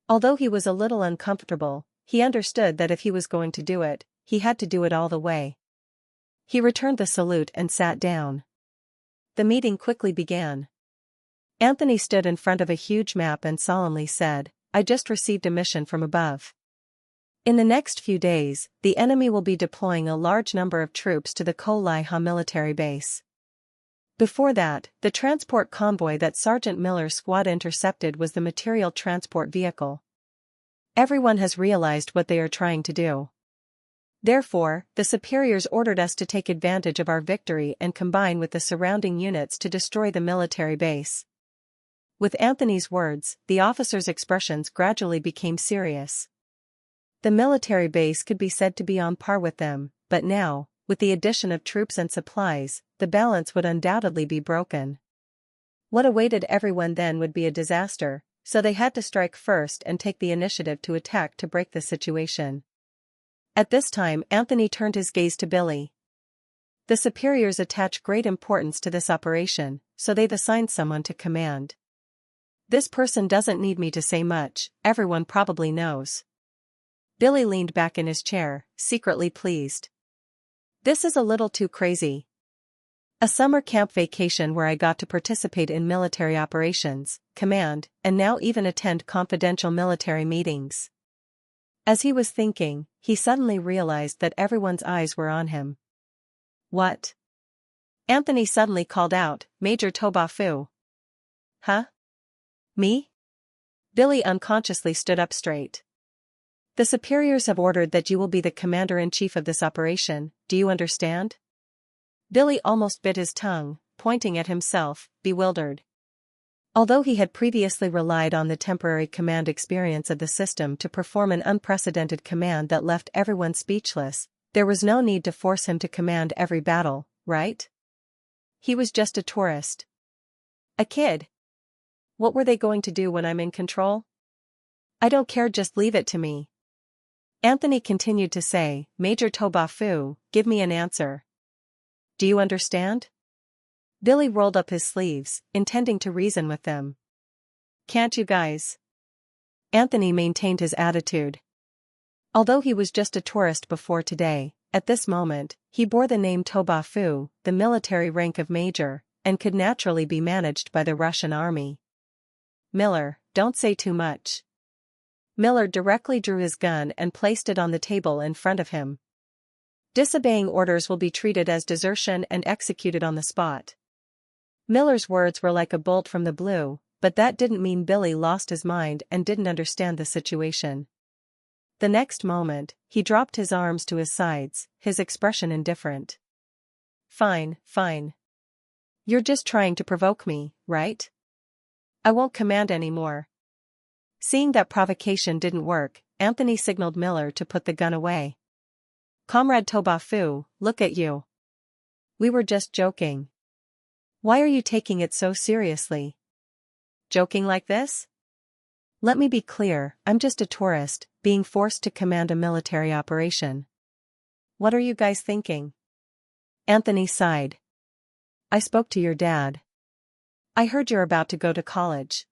Although he was a little uncomfortable, he understood that if he was going to do it, he had to do it all the way. He returned the salute and sat down. The meeting quickly began. Anthony stood in front of a huge map and solemnly said, I just received a mission from above. In the next few days, the enemy will be deploying a large number of troops to the NiceGamLii military base. Before that, the transport convoy that Sergeant Miller's squad intercepted was the material transport vehicle. Everyone has realized what they are trying to do. Therefore, the superiors ordered us to take advantage of our victory and combine with the surrounding units to destroy the military base. With Anthony's words, the officers' expressions gradually became serious. The military base could be said to be on par with them, but now, with the addition of troops and supplies, the balance would undoubtedly be broken. What awaited everyone then would be a disaster, so they had to strike first and take the initiative to attack to break the situation. At this time Anthony turned his gaze to Billy. The superiors attach great importance to this operation, so they've assigned someone to command. This person doesn't need me to say much, everyone probably knows. Billy leaned back in his chair, secretly pleased. This is a little too crazy. A summer camp vacation where I got to participate in military operations, command, and now even attend confidential military meetings. As he was thinking, he suddenly realized that everyone's eyes were on him. What? Anthony suddenly called out, Major Toba-fu. Huh? Me? Billy unconsciously stood up straight. The superiors have ordered that you will be the commander-in-chief of this operation, do you understand? Billy almost bit his tongue, pointing at himself, bewildered. Although he had previously relied on the temporary command experience of the system to perform an unprecedented command that left everyone speechless, there was no need to force him to command every battle, right? He was just a tourist. A kid. What were they going to do when I'm in control? I don't care, just leave it to me. Anthony continued to say, Major Tobafu, give me an answer. Do you understand? Billy rolled up his sleeves, intending to reason with them. Can't you guys? Anthony maintained his attitude. Although he was just a tourist before today, at this moment, he bore the name Tobafu, the military rank of major, and could naturally be managed by the Russian army. Miller, don't say too much. Miller directly drew his gun and placed it on the table in front of him. Disobeying orders will be treated as desertion and executed on the spot. Miller's words were like a bolt from the blue, but that didn't mean Billy lost his mind and didn't understand the situation. The next moment, he dropped his arms to his sides, his expression indifferent. Fine, fine. You're just trying to provoke me, right? I won't command anymore. Seeing that provocation didn't work, Anthony signaled Miller to put the gun away. Comrade Tobafu, look at you. We were just joking. Why are you taking it so seriously? Joking like this? Let me be clear, I'm just a tourist, being forced to command a military operation. What are you guys thinking? Anthony sighed. I spoke to your dad. I heard you're about to go to college.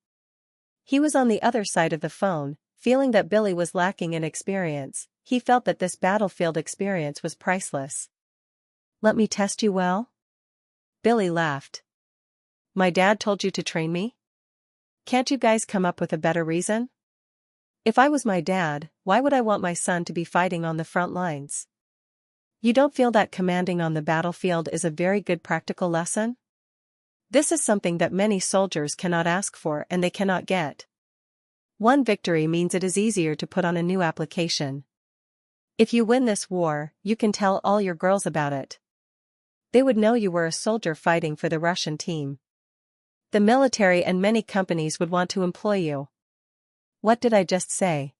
He was on the other side of the phone, feeling that Billy was lacking in experience. He felt that this battlefield experience was priceless. Let me test you well? Billy laughed. My dad told you to train me? Can't you guys come up with a better reason? If I was my dad, why would I want my son to be fighting on the front lines? You don't feel that commanding on the battlefield is a very good practical lesson? This is something that many soldiers cannot ask for and they cannot get. One victory means it is easier to put on a new application. If you win this war, you can tell all your girls about it. They would know you were a soldier fighting for the Russian team. The military and many companies would want to employ you. What did I just say?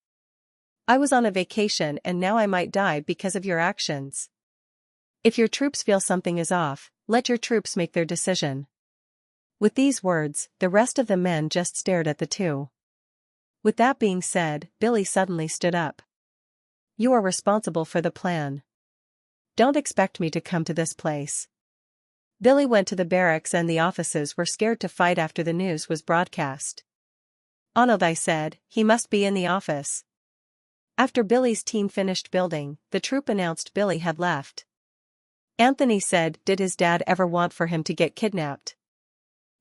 I was on a vacation and now I might die because of your actions. If your troops feel something is off, let your troops make their decision. With these words, the rest of the men just stared at the two. With that being said, Billy suddenly stood up. You are responsible for the plan. Don't expect me to come to this place. Billy went to the barracks and the officers were scared to fight after the news was broadcast. Onodai said, he must be in the office. After Billy's team finished building, the troop announced Billy had left. Anthony said, did his dad ever want for him to get kidnapped?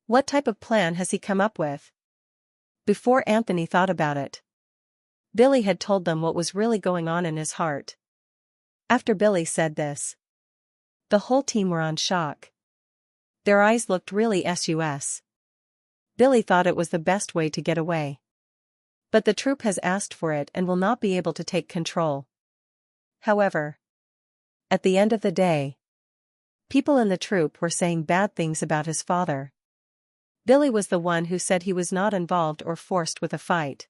What type of plan has he come up with? Before Anthony thought about it, Billy had told them what was really going on in his heart. After Billy said this, the whole team were on shock. Their eyes looked really sus. Billy thought it was the best way to get away. But the troop has asked for it and will not be able to take control. However, at the end of the day, people in the troop were saying bad things about his father. Billy was the one who said he was not involved or forced with a fight.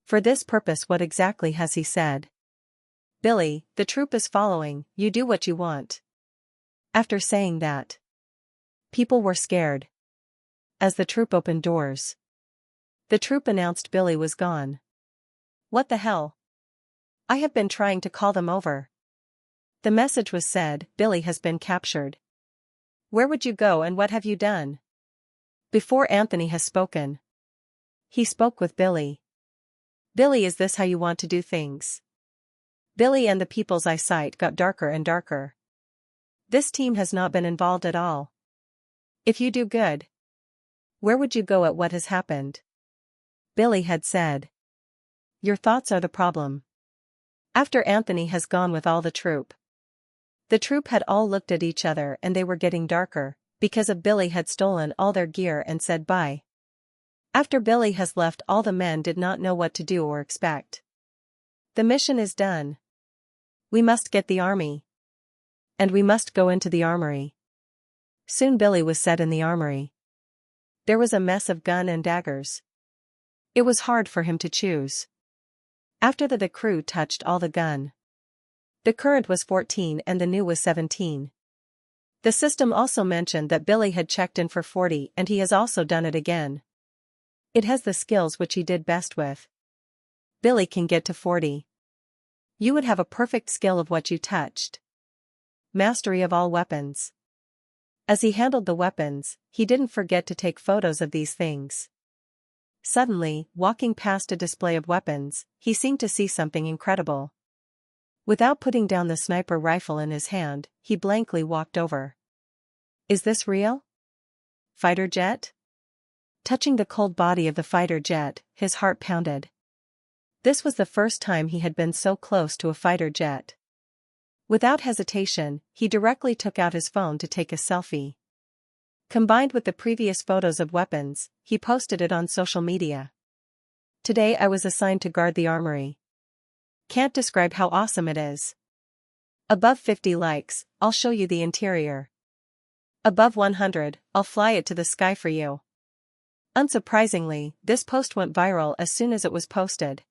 For this purpose, what exactly has he said? Billy, the troop is following, you do what you want. After saying that, people were scared. As the troop opened doors, the troop announced Billy was gone. What the hell? I have been trying to call them over. The message was said, Billy has been captured. Where would you go and what have you done? Before Anthony has spoken, he spoke with Billy. Billy, is this how you want to do things? Billy and the people's eyesight got darker and darker. This team has not been involved at all. If you do good, where would you go at what has happened? Billy had said. Your thoughts are the problem. After Anthony has gone with all the troop had all looked at each other and they were getting darker, because of Billy had stolen all their gear and said bye. After Billy has left, all the men did not know what to do or expect. The mission is done. We must get the army. And we must go into the armory. Soon Billy was set in the armory. There was a mess of gun and daggers. It was hard for him to choose. After the crew touched all the gun. The current was 14 and the new was 17. The system also mentioned that Billy had checked in for 40 and he has also done it again. It has the skills which he did best with. Billy can get to 40. You would have a perfect skill of what you touched. Mastery of all weapons. As he handled the weapons, he didn't forget to take photos of these things. Suddenly, walking past a display of weapons, he seemed to see something incredible. Without putting down the sniper rifle in his hand, he blankly walked over. Is this real? Fighter jet? Touching the cold body of the fighter jet, his heart pounded. This was the first time he had been so close to a fighter jet. Without hesitation, he directly took out his phone to take a selfie. Combined with the previous photos of weapons, he posted it on social media. Today I was assigned to guard the armory. Can't describe how awesome it is. Above 50 likes, I'll show you the interior. Above 100, I'll fly it to the sky for you. Unsurprisingly, this post went viral as soon as it was posted.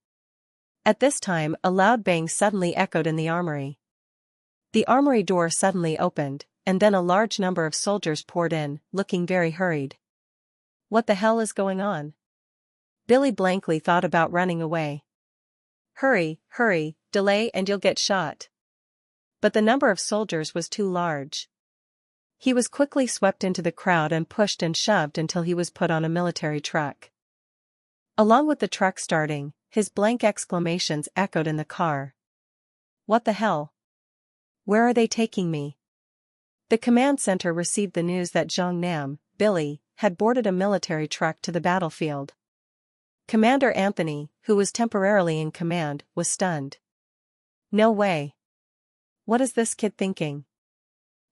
At this time, a loud bang suddenly echoed in the armory. The armory door suddenly opened, and then a large number of soldiers poured in, looking very hurried. What the hell is going on? Billy blankly thought about running away. Hurry, hurry, delay and you'll get shot. But the number of soldiers was too large. He was quickly swept into the crowd and pushed and shoved until he was put on a military truck. Along with the truck starting, his blank exclamations echoed in the car. What the hell? Where are they taking me? The command center received the news that Nam, Billy, had boarded a military truck to the battlefield. Commander Anthony, who was temporarily in command, was stunned. No way. What is this kid thinking?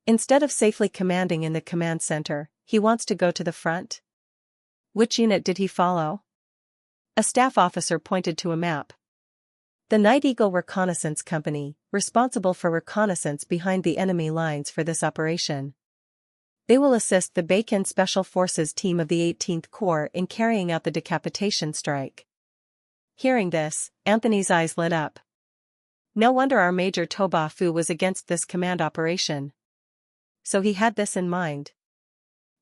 Instead of safely commanding in the command center, he wants to go to the front? Which unit did he follow? A staff officer pointed to a map. The Night Eagle Reconnaissance Company, responsible for reconnaissance behind the enemy lines for this operation. They will assist the Bacon Special Forces team of the 18th Corps in carrying out the decapitation strike. Hearing this, Anthony's eyes lit up. No wonder our Major Toba Fu was against this command operation. So he had this in mind.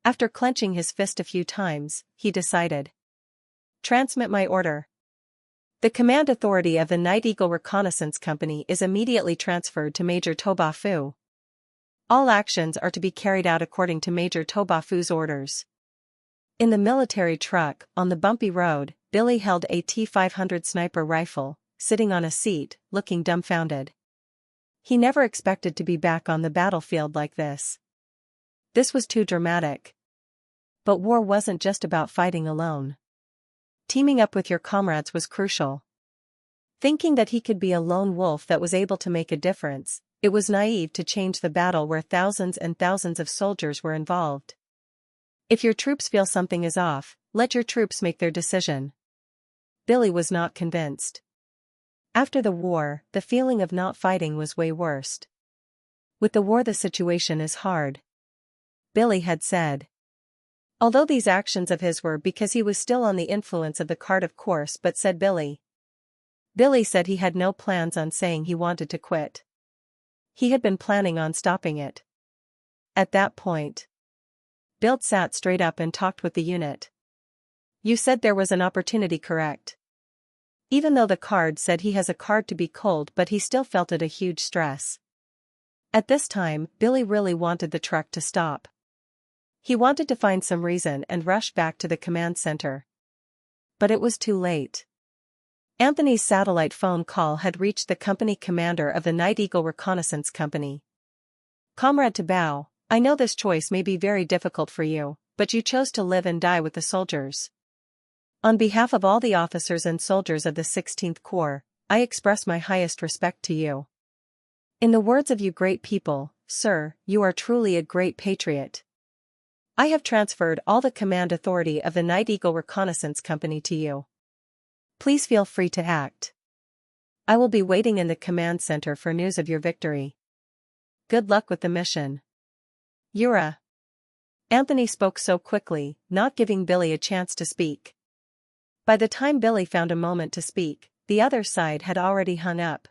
After clenching his fist a few times, he decided. Transmit my order. The command authority of the Night Eagle Reconnaissance Company is immediately transferred to Major Toba Fu. All actions are to be carried out according to Major Toba Fu's orders. In the military truck, on the bumpy road, Billy held a T-500 sniper rifle, sitting on a seat, looking dumbfounded. He never expected to be back on the battlefield like this. This was too dramatic. But war wasn't just about fighting alone. Teaming up with your comrades was crucial. Thinking that he could be a lone wolf that was able to make a difference, it was naive to change the battle where thousands and thousands of soldiers were involved. If your troops feel something is off, let your troops make their decision. Billy was not convinced. After the war, the feeling of not fighting was way worse. With the war the situation is hard. Billy had said. Although these actions of his were because he was still on the influence of the card of course but said Billy. Billy said he had no plans on saying he wanted to quit. He had been planning on stopping it. At that point, Bill sat straight up and talked with the unit. You said there was an opportunity, correct? Even though the card said he has a card to be cold, but he still felt it a huge stress. At this time, Billy really wanted the truck to stop. He wanted to find some reason and rush back to the command center. But it was too late. Anthony's satellite phone call had reached the company commander of the Night Eagle Reconnaissance Company. Comrade Tabao, I know this choice may be very difficult for you, but you chose to live and die with the soldiers. On behalf of all the officers and soldiers of the 16th Corps, I express my highest respect to you. In the words of you great people, sir, you are truly a great patriot. I have transferred all the command authority of the Night Eagle Reconnaissance Company to you. Please feel free to act. I will be waiting in the command center for news of your victory. Good luck with the mission. Yura. Anthony spoke so quickly, not giving Billy a chance to speak. By the time Billy found a moment to speak, the other side had already hung up.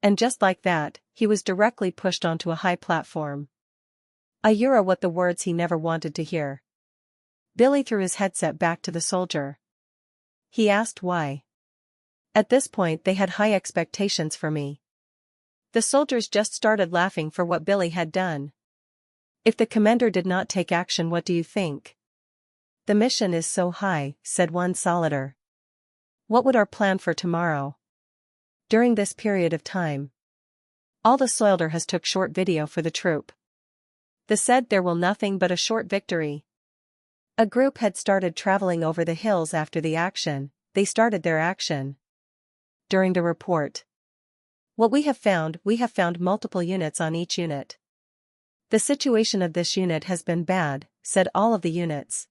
And just like that, he was directly pushed onto a high platform. What the words he never wanted to hear. Billy threw his headset back to the soldier. He asked why. At this point they had high expectations for me. The soldiers just started laughing for what Billy had done. If the commander did not take action, what do you think? The mission is so high, said one soldier. What would our plan for tomorrow? During this period of time, all the soldier has took short video for the troop. They said there will nothing but a short victory. A group had started traveling over the hills after the action. They started their action. During the report. What we have found multiple units on each unit. The situation of this unit has been bad, said all of the units.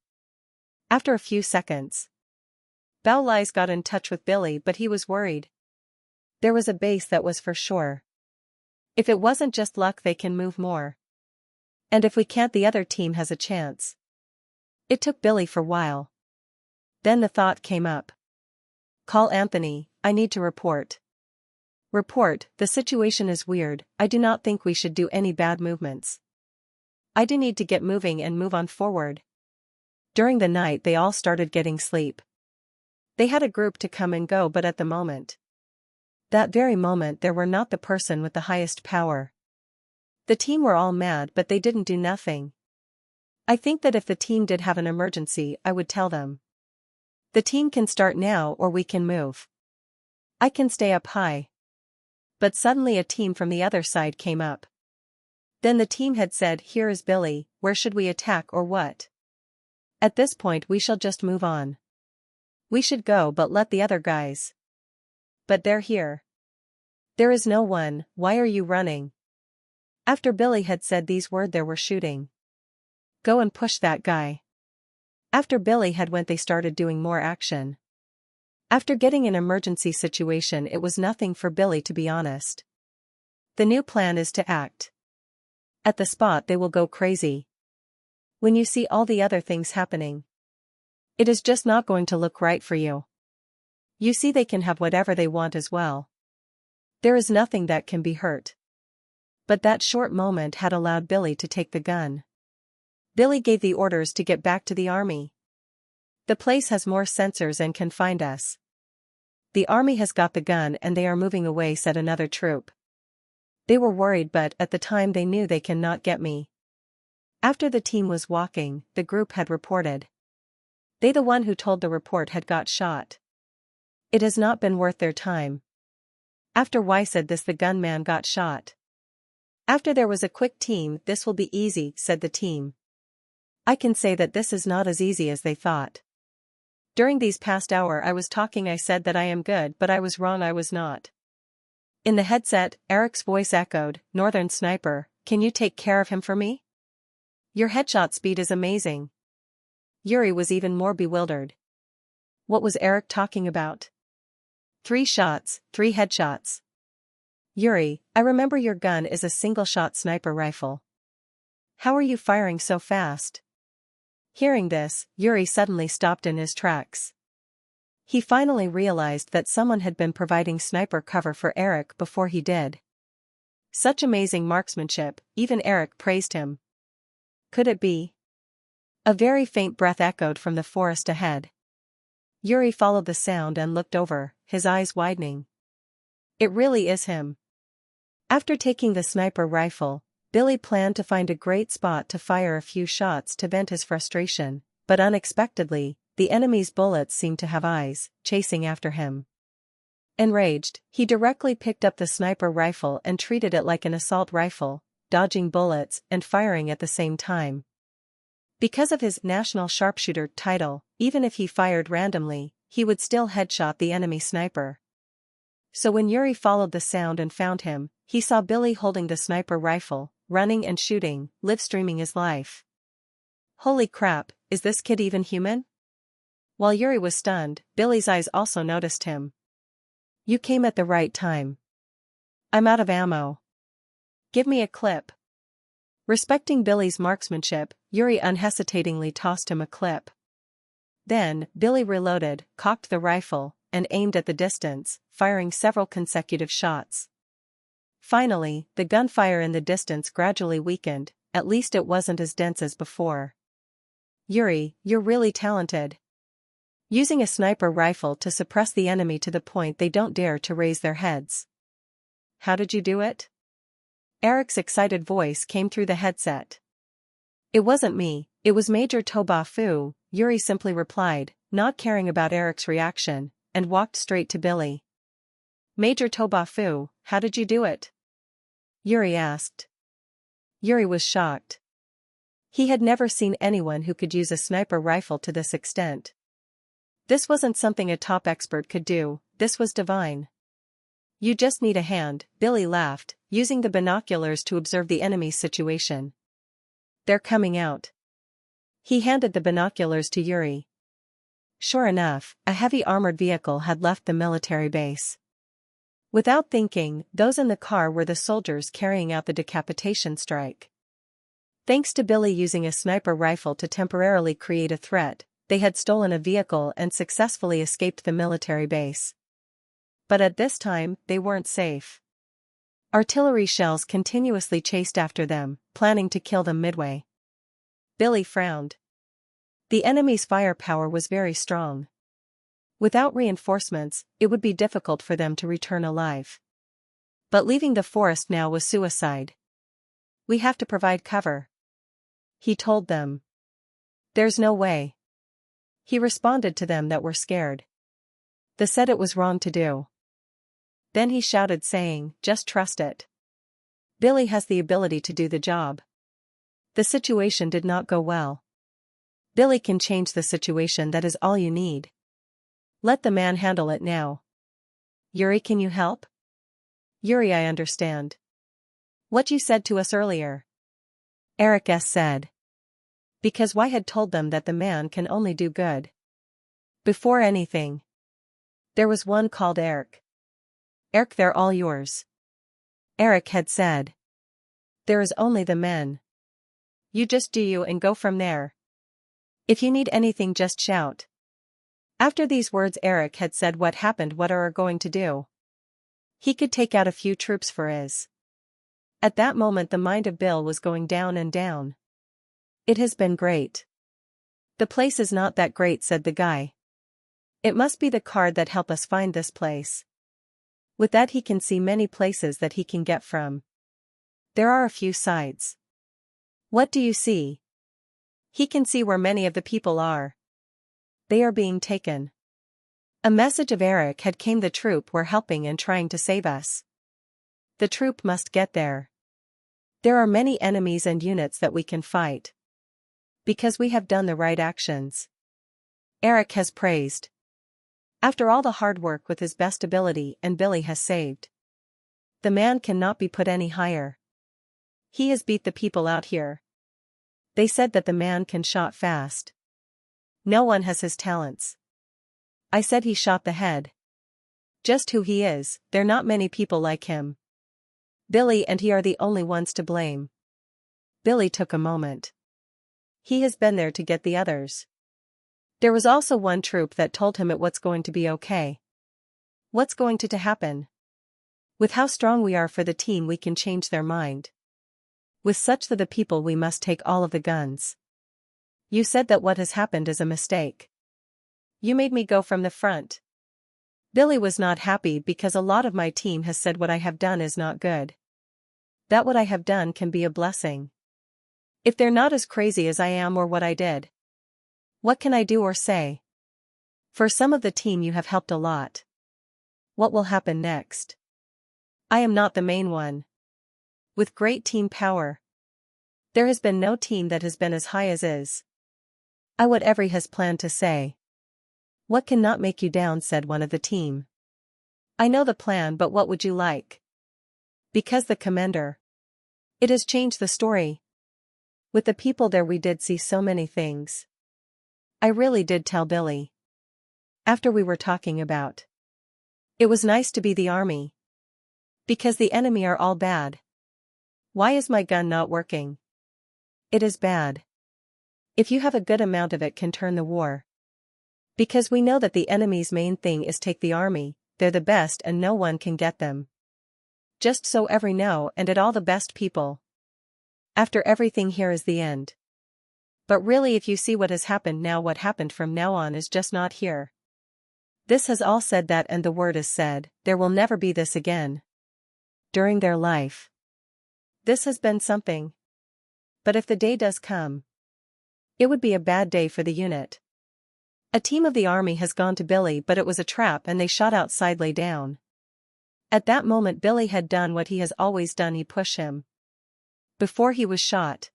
After a few seconds, NiceGamLii got in touch with Billy, but he was worried. There was a base that was for sure. If it wasn't just luck, they can move more. And if we can't, the other team has a chance. It took Billy for a while. Then the thought came up. Call Anthony, I need to report. Report, the situation is weird, I do not think we should do any bad movements. I do need to get moving and move on forward. During the night they all started getting sleep. They had a group to come and go, but at the moment. That very moment there were not the person with the highest power. The team were all mad, but they didn't do nothing. I think that if the team did have an emergency, I would tell them. The team can start now or we can move. I can stay up high. But suddenly a team from the other side came up. Then the team had said, here is Billy, where should we attack or what? At this point we shall just move on. We should go, but let the other guys. But they're here. There is no one, why are you running? After Billy had said these words there were shooting. Go and push that guy. After Billy had went they started doing more action. After getting an emergency situation, it was nothing for Billy, to be honest. The new plan is to act. At the spot they will go crazy. When you see all the other things happening, it is just not going to look right for you. You see, they can have whatever they want as well. There is nothing that can be hurt. But that short moment had allowed Billy to take the gun. Billy gave the orders to get back to the army. The place has more sensors and can find us. The army has got the gun and they are moving away, said another troop. They were worried, but at the time they knew they cannot get me. After the team was walking, the group had reported. They, the one who told the report, had got shot. It has not been worth their time. After Y said this, the gunman got shot. After there was a quick team, this will be easy, said the team. I can say that this is not as easy as they thought. During these past hour I was talking, I said that I am good, but I was wrong, I was not. In the headset, Eric's voice echoed, Northern Sniper, can you take care of him for me? Your headshot speed is amazing. Yuri was even more bewildered. What was Eric talking about? 3 shots, 3 headshots. Yuri, I remember your gun is a single-shot sniper rifle. How are you firing so fast? Hearing this, Yuri suddenly stopped in his tracks. He finally realized that someone had been providing sniper cover for Eric before he did. Such amazing marksmanship, even Eric praised him. Could it be? A very faint breath echoed from the forest ahead. Yuri followed the sound and looked over, his eyes widening. It really is him. After taking the sniper rifle, Billy planned to find a great spot to fire a few shots to vent his frustration, but unexpectedly, the enemy's bullets seemed to have eyes, chasing after him. Enraged, he directly picked up the sniper rifle and treated it like an assault rifle, dodging bullets and firing at the same time. Because of his National Sharpshooter title, even if he fired randomly, he would still headshot the enemy sniper. So when Yuri followed the sound and found him, he saw Billy holding the sniper rifle, running and shooting, live streaming his life. Holy crap, is this kid even human? While Yuri was stunned, Billy's eyes also noticed him. You came at the right time. I'm out of ammo. Give me a clip. Respecting Billy's marksmanship, Yuri unhesitatingly tossed him a clip. Then, Billy reloaded, cocked the rifle, and aimed at the distance, firing several consecutive shots. Finally, the gunfire in the distance gradually weakened, at least it wasn't as dense as before. Yuri, you're really talented. Using a sniper rifle to suppress the enemy to the point they don't dare to raise their heads. How did you do it? Eric's excited voice came through the headset. It wasn't me, it was Major Toba-fu, Yuri simply replied, not caring about Eric's reaction, and walked straight to Billy. Major Toba-fu, how did you do it? Yuri asked. Yuri was shocked. He had never seen anyone who could use a sniper rifle to this extent. This wasn't something a top expert could do, this was divine. You just need a hand, Billy laughed, using the binoculars to observe the enemy's situation. They're coming out. He handed the binoculars to Yuri. Sure enough, a heavy armored vehicle had left the military base. Without thinking, those in the car were the soldiers carrying out the decapitation strike. Thanks to Billy using a sniper rifle to temporarily create a threat, they had stolen a vehicle and successfully escaped the military base. But at this time, they weren't safe. Artillery shells continuously chased after them, planning to kill them midway. Billy frowned. The enemy's firepower was very strong. Without reinforcements, it would be difficult for them to return alive. But leaving the forest now was suicide. We have to provide cover. He told them. There's no way. He responded to them that were scared. They said it was wrong to do. Then he shouted saying, just trust it. Billy has the ability to do the job. The situation did not go well. Billy can change the situation, that is all you need. Let the man handle it now. Yuri, can you help? Yuri, I understand. What you said to us earlier. Eric said. Because Y had told them that the man can only do good. Before anything. There was one called Eric. Eric, they're all yours. Eric had said. There is only the men. You just do you and go from there. If you need anything, just shout. After these words, Eric had said what happened, what are going to do. He could take out a few troops for his. At that moment the mind of Bill was going down and down. It has been great. The place is not that great, said the guy. It must be the card that help us find this place. With that he can see many places that he can get from. There are a few sides. What do you see? He can see where many of the people are. They are being taken. A message of Eric had came, the troop were helping and trying to save us. The troop must get there. There are many enemies and units that we can fight. Because we have done the right actions. Eric has praised. After all the hard work with his best ability, and Billy has saved. The man cannot be put any higher. He has beat the people out here. They said that the man can shot fast. No one has his talents. I said he shot the head. Just who he is, there not many people like him. Billy and he are the only ones to blame. Billy took a moment. He has been there to get the others. There was also one troop that told him it what's going to be okay. What's going to happen? With how strong we are for the team, we can change their mind. With such that the people, we must take all of the guns. You said that what has happened is a mistake. You made me go from the front. Billy was not happy because a lot of my team has said what I have done is not good. That what I have done can be a blessing. If they're not as crazy as I am or what I did. What can I do or say? For some of the team you have helped a lot. What will happen next? I am not the main one. With great team power. There has been no team that has been as high as is. I what every has planned to say. What can not make you down, said one of the team. I know the plan, but what would you like? Because the commander. It has changed the story. With the people there we did see so many things. I really did tell Billy. After we were talking about. It was nice to be the army. Because the enemy are all bad. Why is my gun not working? It is bad. If you have a good amount of it can turn the war. Because we know that the enemy's main thing is take the army, they're the best and no one can get them. Just so every know and at all the best people. After everything here is the end. But really if you see what has happened now, what happened from now on is just not here. This has all said that and the word is said, there will never be this again. During their life. This has been something. But if the day does come, it would be a bad day for the unit. A team of the army has gone to Billy, but it was a trap and they shot outside lay down. At that moment Billy had done what he has always done, he pushed him. Before he was shot.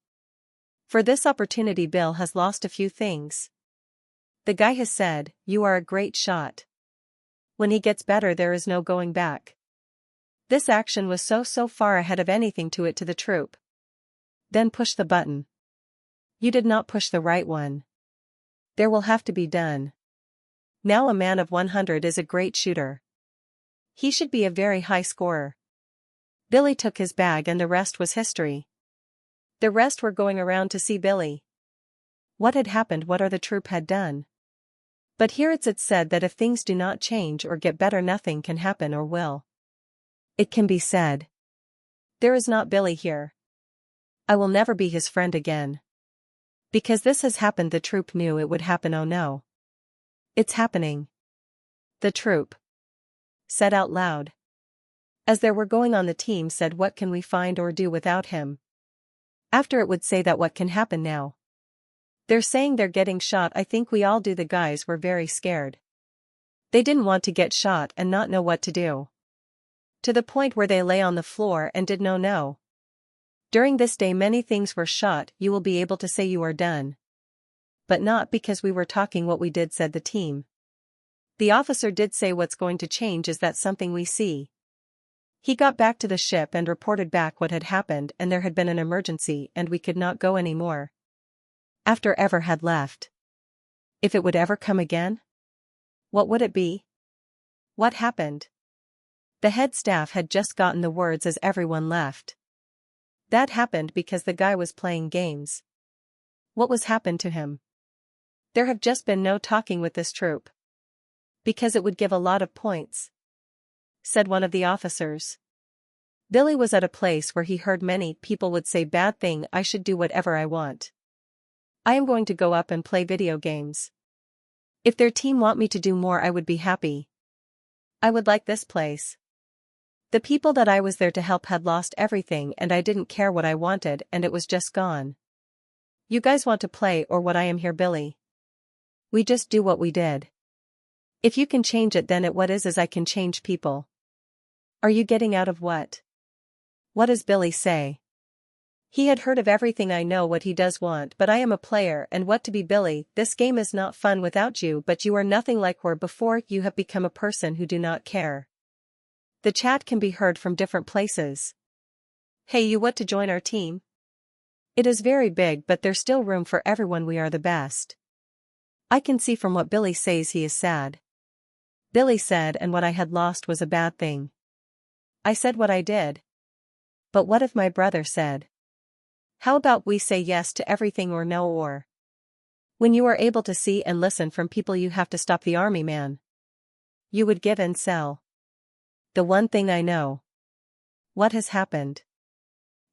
For this opportunity Bill has lost a few things. The guy has said, "You are a great shot. When he gets better there is no going back." This action was so far ahead of anything to the troop. Then push the button. You did not push the right one. There will have to be done. Now a man of 100 is a great shooter. He should be a very high scorer. Billy took his bag and the rest was history. The rest were going around to see Billy. What had happened, what the troop had done. But here it's said that if things do not change or get better nothing can happen or will. It can be said. There is not Billy here. I will never be his friend again. Because this has happened, the troop knew it would happen, oh no. It's happening. The troop said out loud. As they were going on, the team said, what can we find or do without him? After it would say that what can happen now? They're saying they're getting shot. I think we all do. The guys were very scared. They didn't want to get shot and not know what to do. To the point where they lay on the floor and did not know. During this day many things were shot. You will be able to say you are done. But not because we were talking what we did, said the team. The officer did say what's going to change is that something we see. He got back to the ship and reported back what had happened, and there had been an emergency and we could not go anymore. After ever had left. If it would ever come again? What would it be? What happened? The head staff had just gotten the words as everyone left. That happened because the guy was playing games. What was happened to him? There have just been no talking with this troop. Because it would give a lot of points, said one of the officers. Billy was at a place where he heard many people would say bad thing. I should do whatever I want. I am going to go up and play video games. If their team want me to do more, I would be happy. I would like this place. The people that I was there to help had lost everything and I didn't care what I wanted and it was just gone. You guys want to play or what? I am here, Billy. We just do what we did. If you can change it, then what is I can change people. Are you getting out of what? What does Billy say? He had heard of everything. I know what he does want, but I am a player and what to be, Billy. This game is not fun without you, but you are nothing like were before. You have become a person who do not care. The chat can be heard from different places. Hey, you want to join our team? It is very big, but there's still room for everyone. We are the best. I can see from what Billy says he is sad. Billy said, and what I had lost was a bad thing. I said what I did. But what if my brother said? How about we say yes to everything or no or? When you are able to see and listen from people, you have to stop the army, man. You would give and sell. The one thing I know. What has happened?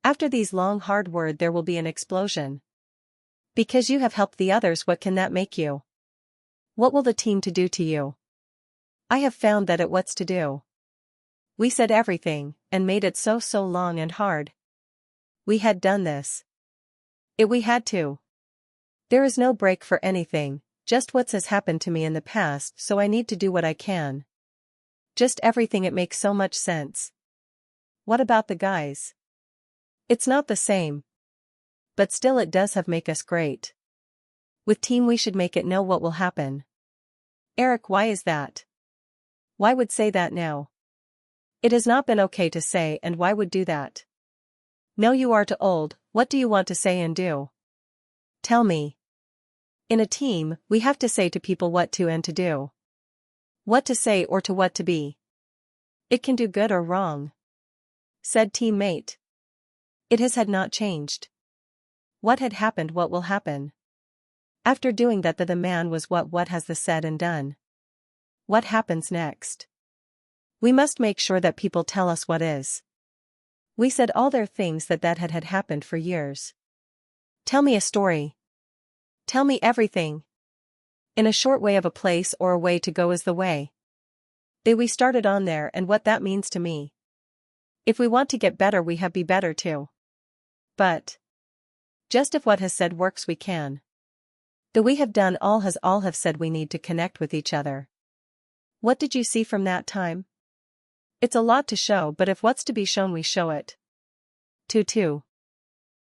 After these long hard words there will be an explosion. Because you have helped the others, what can that make you? What will the team to do to you? I have found that what's to do. We said everything, and made it so long and hard. We had done this. We had to. There is no break for anything, just what has happened to me in the past, so I need to do what I can. Just everything. It makes so much sense. What about the guys? It's not the same. But still it does have make us great. With team we should make it know what will happen. Eric, why is that? Why would say that now? It has not been okay to say, and why would do that? No, you are too old. What do you want to say and do? Tell me. In a team, we have to say to people what to and to do. What to say or to what to be. It can do good or wrong. Said teammate. It has had not changed. What had happened, what will happen? After doing that the man was what has the said and done. What happens next? We must make sure that people tell us what is. We said all their things that had happened for years. Tell me a story. Tell me everything. In a short way of a place or a way to go is the way. We started on there and what that means to me. If we want to get better we have be better too. But just if what has said works we can. We have done all have said we need to connect with each other. What did you see from that time? It's a lot to show but if what's to be shown we show it. 2.